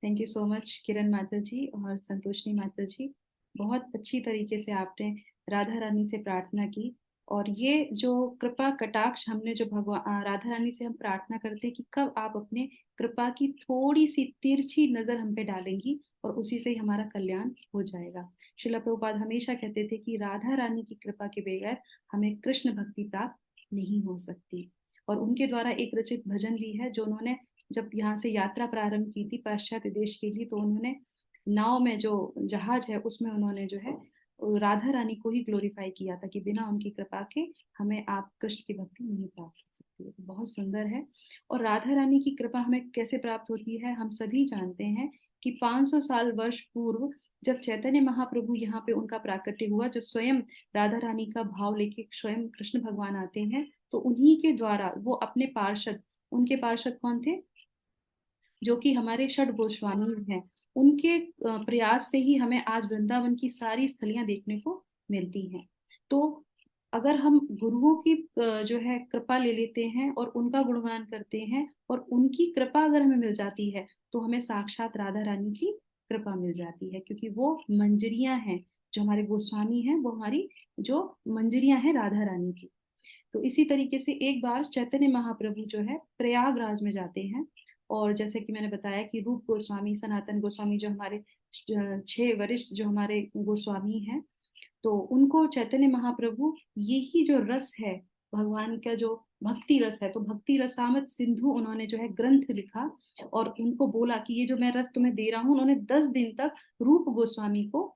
S1: थैंक यू सो मच किरण माता जी और संतोषनी माता जी, बहुत अच्छी तरीके से आपने राधा रानी से प्रार्थना की। और ये जो कृपा कटाक्ष हमने जो भगवान राधा रानी से हम प्रार्थना करते हैं कि कब आप अपने कृपा की थोड़ी सी तिरछी नजर हम पे डालेंगी और उसी से ही हमारा कल्याण हो जाएगा। श्रील प्रभुपाद हमेशा कहते थे कि राधा रानी की कृपा के बगैर हमें कृष्ण भक्ति प्राप्त नहीं हो सकती। और उनके द्वारा एक रचित भजन भी है जो उन्होंने जब यहाँ से यात्रा प्रारंभ की थी पाश्चात्य देश के लिए, तो उन्होंने नाव में जो जहाज है उसमें उन्होंने जो है राधा रानी को ही ग्लोरीफाई किया था कि बिना उनकी कृपा के हमें आप कृष्ण की भक्ति नहीं प्राप्त हो सकती है। तो बहुत सुंदर है। और राधा रानी की कृपा हमें कैसे प्राप्त होती है, हम सभी जानते हैं कि 500 साल वर्ष पूर्व जब चैतन्य महाप्रभु यहाँ पे उनका प्राकट्य हुआ, जो स्वयं राधा रानी का भाव लेके स्वयं कृष्ण भगवान आते हैं, तो उन्हीं के द्वारा वो अपने पार्षद, उनके पार्षद कौन थे, जो कि हमारे षड गोस्वामीज हैं, उनके प्रयास से ही हमें आज वृंदावन की सारी स्थलियां देखने को मिलती हैं। तो अगर हम गुरुओं की जो है कृपा ले लेते हैं और उनका गुणगान करते हैं और उनकी कृपा अगर हमें मिल जाती है तो हमें साक्षात राधा रानी की कृपा मिल जाती है, क्योंकि वो मंजरियां हैं, जो हमारे गोस्वामी हैं वो हमारी जो मंजरियां हैं राधा रानी की। तो इसी तरीके से एक बार चैतन्य महाप्रभु जो है प्रयागराज में जाते हैं, और जैसे कि मैंने बताया कि रूप गोस्वामी, सनातन गोस्वामी जो हमारे 6 वरिष्ठ जो हमारे गोस्वामी हैं, तो उनको चैतन्य महाप्रभु यही जो रस है भगवान का, जो भक्ति रस है, तो भक्ति रसामृत सिंधु उन्होंने जो है ग्रंथ लिखा और उनको बोला कि ये जो मैं रस तुम्हें दे रहा हूँ, उन्होंने 10 दिन तक रूप गोस्वामी को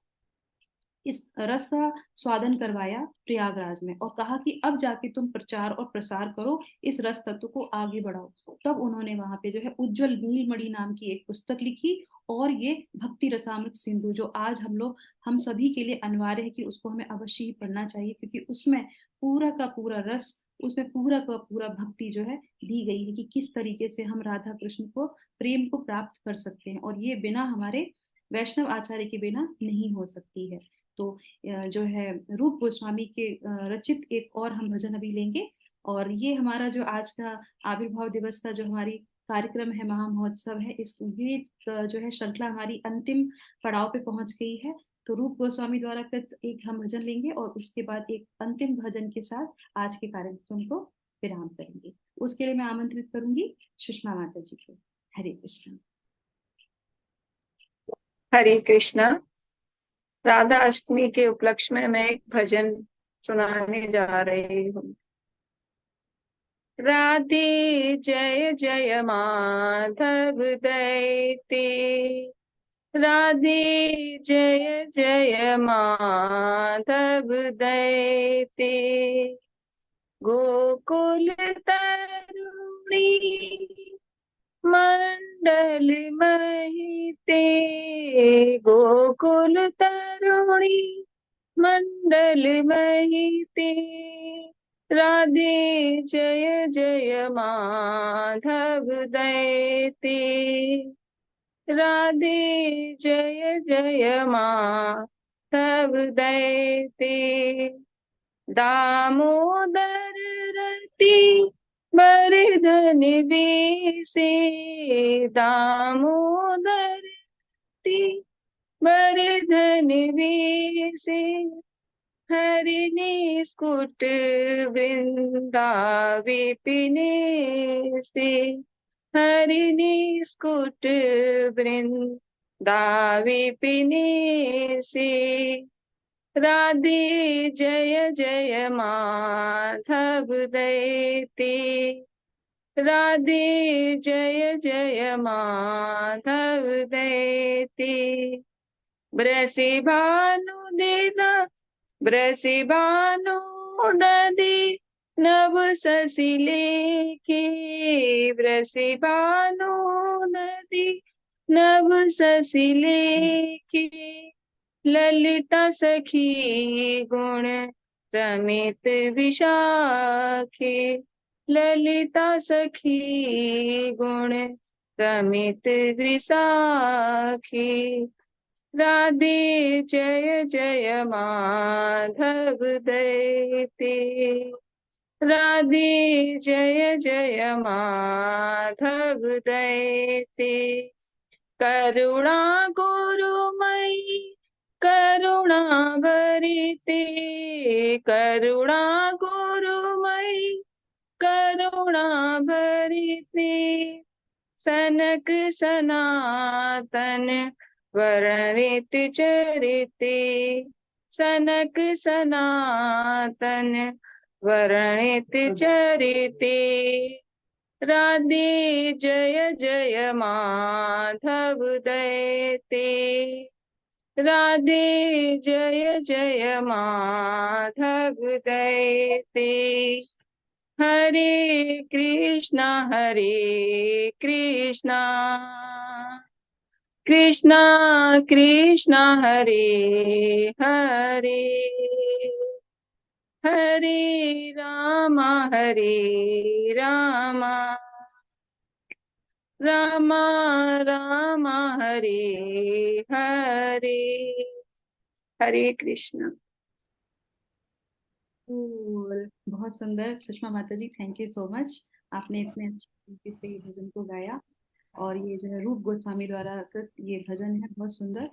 S1: इस रस का स्वादन करवाया प्रयागराज में और कहा कि अब जाके तुम प्रचार और प्रसार करो, इस रस तत्व को आगे बढ़ाओ। तब उन्होंने वहां पे जो है उज्जवल नीलमणि नाम की एक पुस्तक लिखी और ये भक्ति रसामृत सिंधु, जो आज हम सभी के लिए अनिवार्य है कि उसको हमें अवश्य ही पढ़ना चाहिए, क्योंकि उसमें पूरा का पूरा रस, उसमें पूरा का पूरा भक्ति जो है दी गई है कि किस तरीके से हम राधा कृष्ण को प्रेम को प्राप्त कर सकते हैं, और ये बिना हमारे वैष्णव आचार्य के बिना नहीं हो सकती है। तो जो है रूप गोस्वामी के रचित एक और हम भजन अभी लेंगे, और ये हमारा जो आज का आविर्भाव दिवस का जो हमारी कार्यक्रम है, महा महोत्सव है, इस ये जो है श्रृंखला हमारी अंतिम पड़ाव पे पहुंच गई है। तो रूप गोस्वामी द्वारा कृत एक हम भजन लेंगे और उसके बाद एक अंतिम भजन के साथ आज के कार्यक्रम को विराम करेंगे। उसके लिए मैं आमंत्रित करूंगी सुषमा माता जी को। हरे कृष्ण।
S11: हरे कृष्णा। राधा अष्टमी के उपलक्ष्य में मैं एक भजन सुनाने जा रही हूँ। राधे जय जय माधव दैते, राधे जय जय माधव दैते, गोकुल तरुणी मंडल महिते, गोकुल तरुणी मंडल महिते, राधे जय जय माधव दैते, राधे जय जय माधव दैते, दामोदर रति बरधन वेसे, दामोदर रति बरधन वेसे हरिणी स्कुट वृंदावे पिने से हरिणी स्कुट वृंदावे पिने से राधे जय जय माधव दैते राधे जय जय माधव दैते ब्रसे भानु देदा ब्रसे भानु नदी नभ ससिले के ब्रसे भानु नदी नभ ससिले के ललिता सखी गुण रमित विशाखे ललिता सखी गुण रमित विशाखे राधे जय जय माधव दैते राधे जय जय माधव दैते करुणा गुरुमयी करुणा भरिते करुणा गुरुमयी करुणा भरिते सनक सनातन वर्णित चरिते सनक सनातन वर्णित चरिते राधे जय जय माधव दैते राधे जय जय माधव दैते हरे कृष्णा कृष्णा कृष्णा हरे हरे हरे रामा रामा रामा हरे हरे हरे कृष्ण।
S1: बहुत सुंदर सुषमा माता जी, थैंक यू सो मच। आपने इतने अच्छे तरीके से ये भजन को गाया और ये जो है रूप गोस्वामी द्वारा कृत ये भजन है बहुत सुंदर।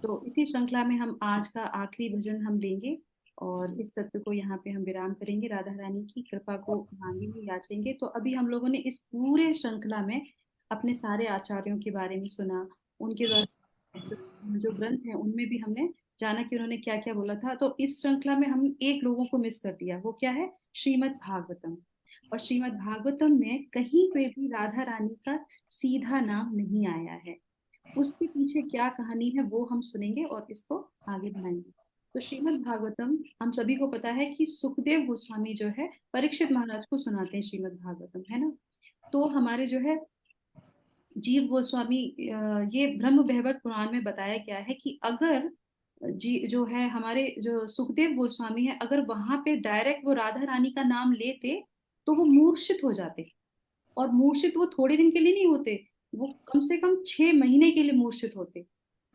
S1: तो इसी श्रृंखला में हम आज का आखिरी भजन हम लेंगे और इस सत्र को यहाँ पे हम विराम करेंगे। राधा रानी की कृपा को मांगेंगे, याचेंगे। तो अभी हम लोगों ने इस पूरे श्रृंखला में अपने सारे आचार्यों के बारे में सुना, उनके द्वारा जो ग्रंथ है उनमें भी हमने जाना कि उन्होंने क्या क्या बोला था। तो इस श्रृंखला में हम एक लोगों को मिस कर दिया, वो क्या है? श्रीमद् भागवतम। और श्रीमद् भागवतम में कहीं पे भी राधा रानी का सीधा नाम नहीं आया है। उसके पीछे क्या कहानी है वो हम सुनेंगे और इसको आगे बढ़ाएंगे। तो श्रीमद् भागवतम हम सभी को पता है कि सुखदेव गोस्वामी जो है परीक्षित महाराज को सुनाते हैं श्रीमद् भागवतम, है ना। तो हमारे जो है जीव गोस्वामी, ये ब्रह्म वैवर्त पुराण में बताया गया है कि अगर जी जो है हमारे जो सुखदेव गोस्वामी है, अगर वहां पे डायरेक्ट वो राधा रानी का नाम लेते तो वो मूर्छित हो जाते। और मूर्छित वो थोड़े दिन के लिए नहीं होते, वो कम से कम 6 महीने के लिए मूर्छित होते।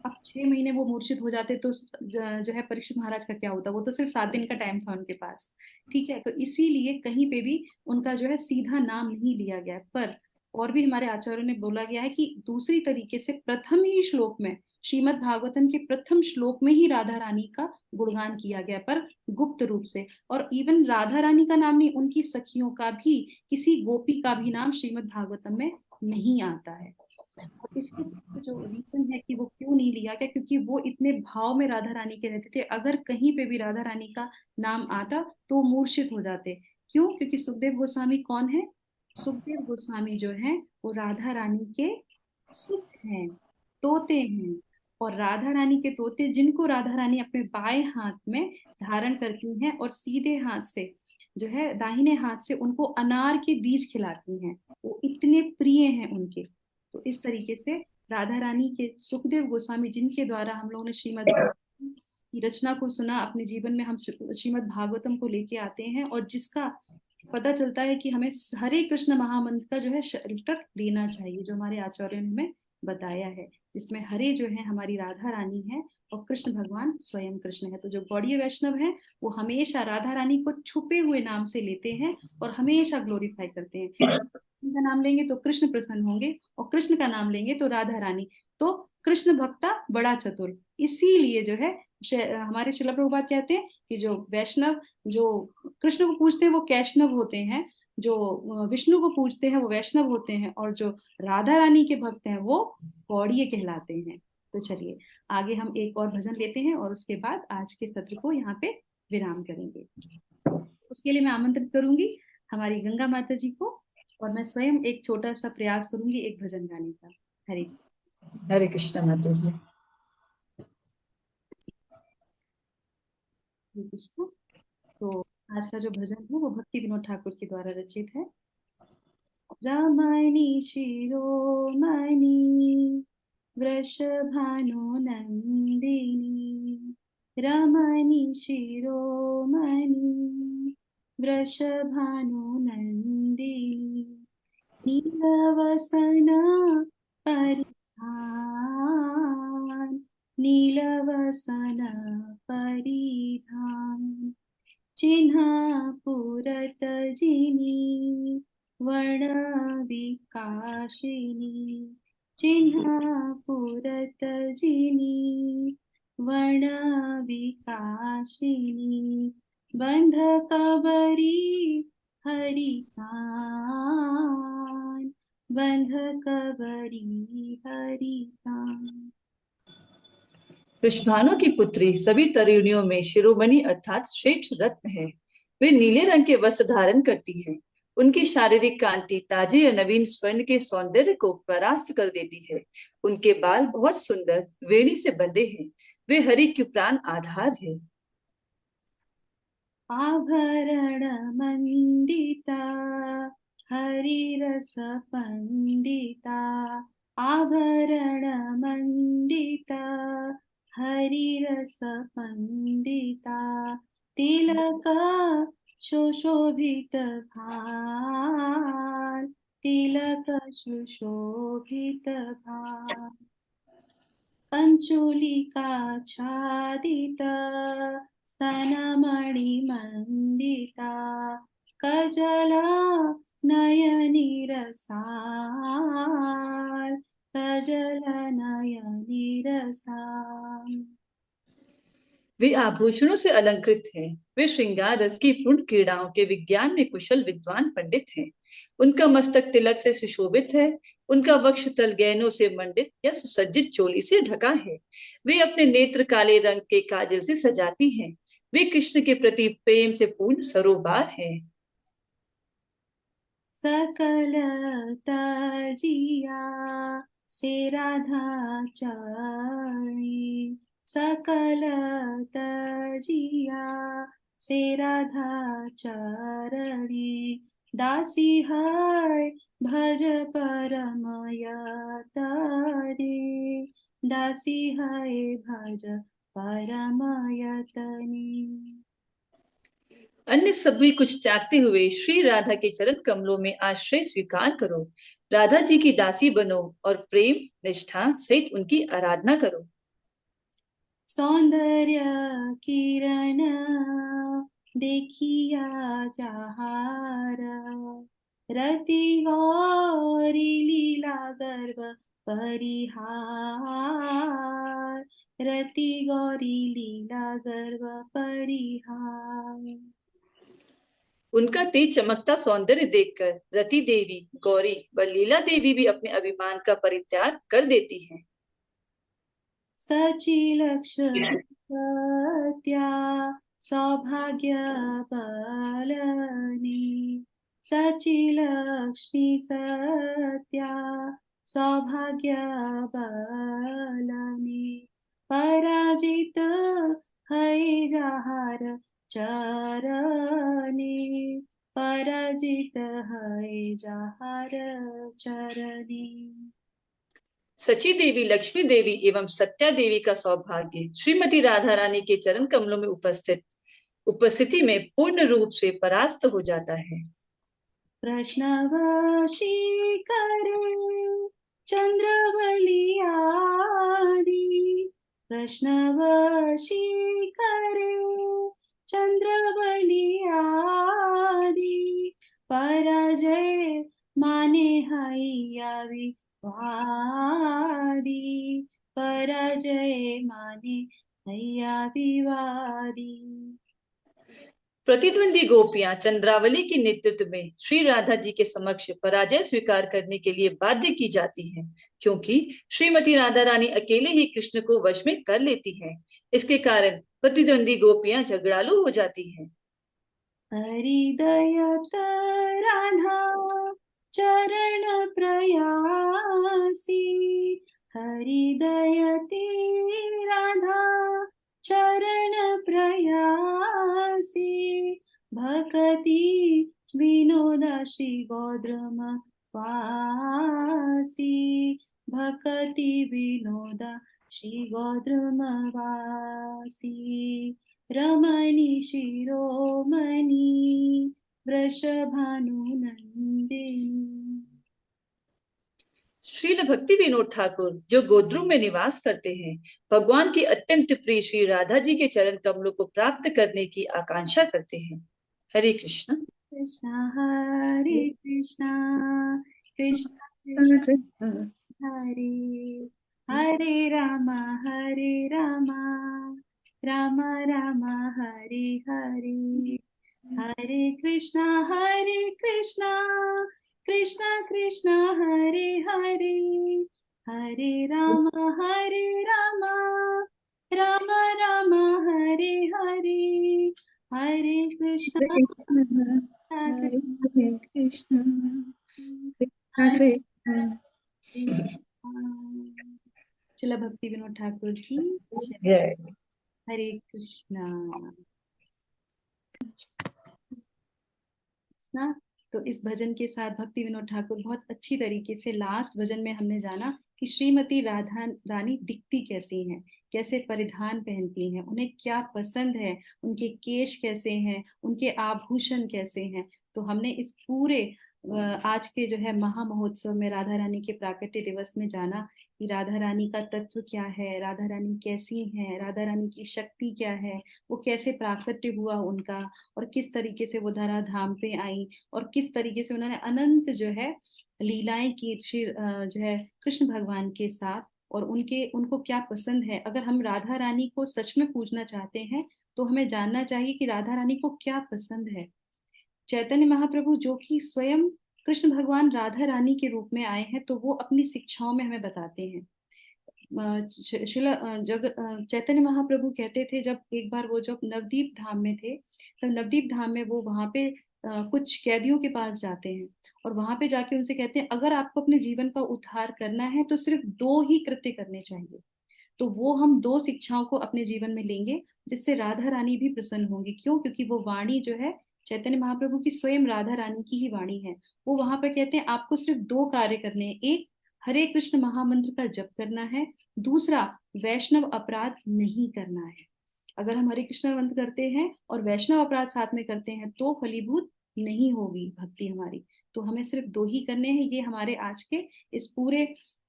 S1: अब 6 महीने वो मूर्छित हो जाते तो जो है परीक्षित महाराज का क्या होता? वो तो सिर्फ 7 दिन का टाइम था उनके पास, ठीक है। तो इसीलिए कहीं पे भी उनका जो है सीधा नाम नहीं लिया गया। पर और भी हमारे आचार्यों ने बोला गया है कि दूसरी तरीके से प्रथम ही श्लोक में, श्रीमद् भागवतम के प्रथम श्लोक में ही राधा रानी का गुणगान किया गया, पर गुप्त रूप से। और इवन राधा रानी का नाम नहीं, उनकी सखियों का भी, किसी गोपी का भी नाम श्रीमद् भागवतम में नहीं आता है। और इसके जो रीजन है कि वो क्यों नहीं लिया गया, क्योंकि वो इतने भाव में राधा रानी के रहते थे, अगर कहीं पे भी राधा रानी का नाम आता तो मूर्छित हो जाते। क्यों? क्योंकि सुखदेव गोस्वामी कौन है? सुखदेव गोस्वामी जो है वो राधा रानी के सुत हैं, तोते हैं। और राधा रानी के तोते जिनको राधा रानी अपने बाएं हाथ में धारण करती हैं और सीधे हाथ से जो है दाहिने हाथ से उनको अनार के बीज खिलाती हैं, वो इतने प्रिय हैं उनके। तो इस तरीके से राधा रानी के सुखदेव गोस्वामी जिनके द्वारा हम लोगों ने श्रीमद् भागवतम की रचना को सुना, अपने जीवन में हम श्रीमद् भागवतम को लेके आते हैं और जिसका पता चलता है कि हमें हरे कृष्ण महामंत्र का जो है शर्त लेना चाहिए, जो हमारे आचार्य ने हमें बताया है, जिसमें हरे जो है हमारी राधा रानी है और कृष्ण भगवान स्वयं कृष्ण है। तो जो गौड़ीय वैष्णव है वो हमेशा राधा रानी को छुपे हुए नाम से लेते हैं और हमेशा ग्लोरीफाई करते हैं। कृष्ण का नाम लेंगे तो कृष्ण प्रसन्न होंगे और कृष्ण का नाम लेंगे तो राधा रानी। तो कृष्ण भक्ता बड़ा चतुर। इसीलिए जो है हमारे श्रील प्रभुपाद कहते हैं कि जो वैष्णव जो कृष्ण को पूजते हैं वो कैष्णव होते हैं, जो विष्णु को पूजते हैं वो वैष्णव होते हैं, और जो राधा रानी के भक्त हैं वो गौड़ीय कहलाते हैं। तो चलिए आगे हम एक और भजन लेते हैं और उसके बाद आज के सत्र को यहाँ पे विराम करेंगे। उसके लिए मैं आमंत्रित करूंगी हमारी गंगा माता जी को, और मैं स्वयं एक छोटा सा प्रयास करूंगी एक भजन गाने का।
S12: हरे कृष्ण माता जी।
S1: हरे कृष्ण। तो आज का जो भजन है वो भक्ति विनोद ठाकुर के द्वारा रचित है। रमणी शिरोमणि वृषभानु नंदिनी, रमणी शिरोमणि वृषभानु नंदिनी, नीलवसन परिधान, नीलवसन परिधान, चिन्हा पुरत जिनी वर्ण विकाशिनी, चिन्हा पुरत जिनी वर्ण विकाशिनी, बंध कबरी हरिकान, बंध कबरी हरिकान।
S12: वृषभानु की पुत्री सभी तरुणियों में शिरोमणि अर्थात श्रेष्ठ रत्न है। वे नीले रंग के वस्त्र धारण करती है। उनकी शारीरिक कांति ताजे या नवीन स्वर्ण के सौंदर्य को परास्त कर देती है। उनके बाल बहुत सुंदर वेणी से बंधे हैं। वे हरि की प्राण आधार है।
S1: आभरण मंडिता हरिरस पंडिता, आभरण मंडिता हरिरस पंडिता, तिलक सुशोभित भार, तिलक सुशोभित भार, पंचुलिका छादित स्तनमणि मंडिता, कजला नयनी रसाल, कजल नयनी रसाल।
S12: वे आभूषणों से अलंकृत हैं। वे श्रृंगार रस की पूर्ण क्रीड़ाओं के विज्ञान में कुशल विद्वान पंडित हैं। उनका मस्तक तिलक से सुशोभित है। उनका वक्ष तल गहनों से मंडित या सुसज्जित चोली से ढका है। वे अपने नेत्र काले रंग के काजल से सजाती हैं। वे कृष्ण के प्रति प्रेम से पूर्ण सरोबार हैं।
S1: सकल तजिया से राधा चरणी, सकल तजिया से राधा चरणी, दासी है भज परमयतने, दासी है भज परमयतने।
S12: अन्य सभी कुछ त्यागते हुए श्री राधा के चरण कमलों में आश्रय स्वीकार करो। राधा जी की दासी बनो और प्रेम निष्ठा सहित उनकी आराधना करो।
S1: सौंदर्य किरण देखिया जहार, रति गौरी लीला गर्भ परिहार, रति गौरी लीला गर्भ परिहार।
S12: उनका तेज चमकता सौंदर्य देखकर रति देवी, गौरी व लीला देवी भी अपने अभिमान का परित्याग कर देती हैं।
S1: सचिलक्ष्या सौभाग्य बलनी, सचिलक्ष्मी सत्या सौभाग्य बलनी, पराजित है जहार चरणी, पराजित है जहार चरणी।
S12: सची देवी, लक्ष्मी देवी एवं सत्या देवी का सौभाग्य श्रीमती राधा रानी के चरण कमलों में उपस्थिति में पूर्ण रूप से परास्त हो जाता है।
S1: प्रश्नवशी करे चंद्रवली आदि, प्रश्नवशी करे चंद्रवली आदि, पराजय माने हैया विवादी, पराजय माने हैया विवादी।
S12: प्रतिद्वंदी गोपियां चंद्रावली के नेतृत्व में श्री राधा जी के समक्ष पराजय स्वीकार करने के लिए बाध्य की जाती हैं, क्योंकि श्रीमती राधा रानी अकेले ही कृष्ण को वश में कर लेती हैं। इसके कारण प्रतिद्वंदी गोपियां झगड़ालू हो जाती हैं।
S1: हरिदयत राधा चरण प्रयासी, हरिदयते राधा चरण प्रयासी, भक्ति विनोद श्री गोद्रम वासी, भक्ति विनोद श्री गोद्रम वासी, रमणी शिरोमणि वृषभानुनंदिनी।
S12: श्रील भक्ति विनोद ठाकुर जो गोद्रुम में निवास करते हैं, भगवान की अत्यंत प्रिय श्री राधा जी के चरण कमलों को प्राप्त करने की आकांक्षा करते हैं। हरे कृष्ण
S1: कृष्णा हरे कृष्णा, कृष्णा कृष्णा हरे हरे राम, राम राम हरे हरे, हरे कृष्णा कृष्णा कृष्णा हरे हरे, हरे राम राम राम हरे हरे, हरे कृष्णा
S11: हरे कृष्ण हरे
S1: श्रील भक्ति विनोद ठाकुर की
S8: जय।
S1: हरे कृष्णा। ना तो इस भजन के साथ भक्ति विनोद ठाकुर बहुत अच्छी तरीके से लास्ट भजन में हमने जाना कि श्रीमती राधा रानी दिखती कैसी हैं, कैसे परिधान पहनती हैं, उन्हें क्या पसंद है, उनके केश कैसे हैं, उनके आभूषण कैसे हैं। तो हमने इस पूरे आज के जो है महा महोत्सव में राधा रानी के प्राकट्य दिवस में जाना कि राधा रानी का तत्व क्या है, राधा रानी कैसी है, राधा रानी की शक्ति क्या है, वो कैसे प्राकट्य हुआ उनका, और किस तरीके से वो धरा धाम पे आई, और किस तरीके से उन्होंने अनंत जो है लीलाएं की श्री जो है कृष्ण भगवान के साथ, और उनको क्या पसंद है। अगर हम राधा रानी को सच में पूजना चाहते हैं तो हमें जानना चाहिए कि राधा रानी को क्या पसंद है। चैतन्य महाप्रभु जो कि स्वयं कृष्ण भगवान राधा रानी के रूप में आए हैं, तो वो अपनी शिक्षाओं में हमें बताते हैं। चैतन्य महाप्रभु कहते थे, जब एक बार वो जब नवदीप धाम में थे, तब नवदीप धाम में वो वहां पे कुछ कैदियों के पास जाते हैं और वहां पे जाके उनसे कहते हैं, अगर आपको अपने जीवन का उद्धार करना है तो सिर्फ 2 ही कृत्य करने चाहिए। तो वो हम 2 शिक्षाओं को अपने जीवन में लेंगे जिससे राधा रानी भी प्रसन्न होंगी। क्यों? क्योंकि वो वाणी जो है चैतन्य महाप्रभु की स्वयं राधा रानी की ही वाणी है। वो वहां पर कहते हैं आपको सिर्फ 2 कार्य करने हैं, एक हरे कृष्ण महामंत्र का जप करना है, दूसरा वैष्णव अपराध नहीं करना है। अगर हम हरे कृष्ण मंत्र करते हैं और वैष्णव अपराध साथ में करते हैं तो फलीभूत नहीं होगी भक्ति हमारी। तो हमें सिर्फ 2 ही करने हैं। ये हमारे आज के इस पूरे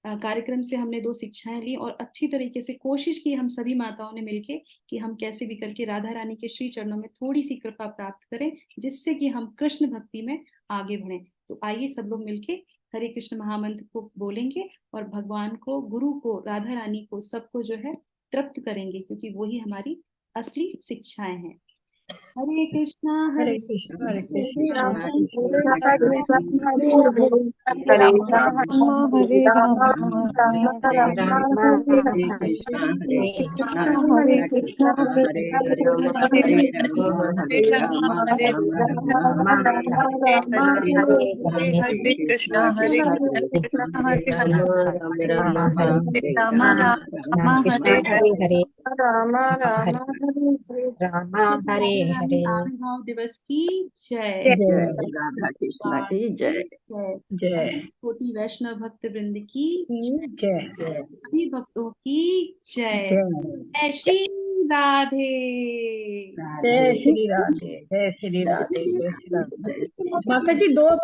S1: कार्यक्रम से हमने 2 शिक्षाएं ली और अच्छी तरीके से कोशिश की हम सभी माताओं ने मिलके कि हम कैसे भी करके राधा रानी के श्री चरणों में थोड़ी सी कृपा प्राप्त करें, जिससे कि हम कृष्ण भक्ति में आगे बढ़ें। तो आइए सब लोग मिलके हरे कृष्ण महामंत्र को बोलेंगे और भगवान को, गुरु को, राधा रानी को, सबको जो है तृप्त करेंगे, क्योंकि वही हमारी असली शिक्षाएं हैं। हरे कृष्णा
S8: हरे कृष्ण हरे कृष्ण
S11: हरे
S8: कृष्ण
S11: कृष्ण हरे राम हरे राम हरे कृष्ण
S2: हरे राम
S11: हरे कृष्ण हरे राम
S6: हरे हरे।
S1: आविर्भाव दिवस की जय।
S2: राधा कृष्ण की जय।
S8: जय।
S1: कोटि वैष्णव भक्त वृंद की
S8: जय।
S1: सभी भक्तों की जय।
S8: जय
S1: जय श्री राधे।
S8: जय श्री राधे जय श्री राधे जय श्री राधे। माता जी 2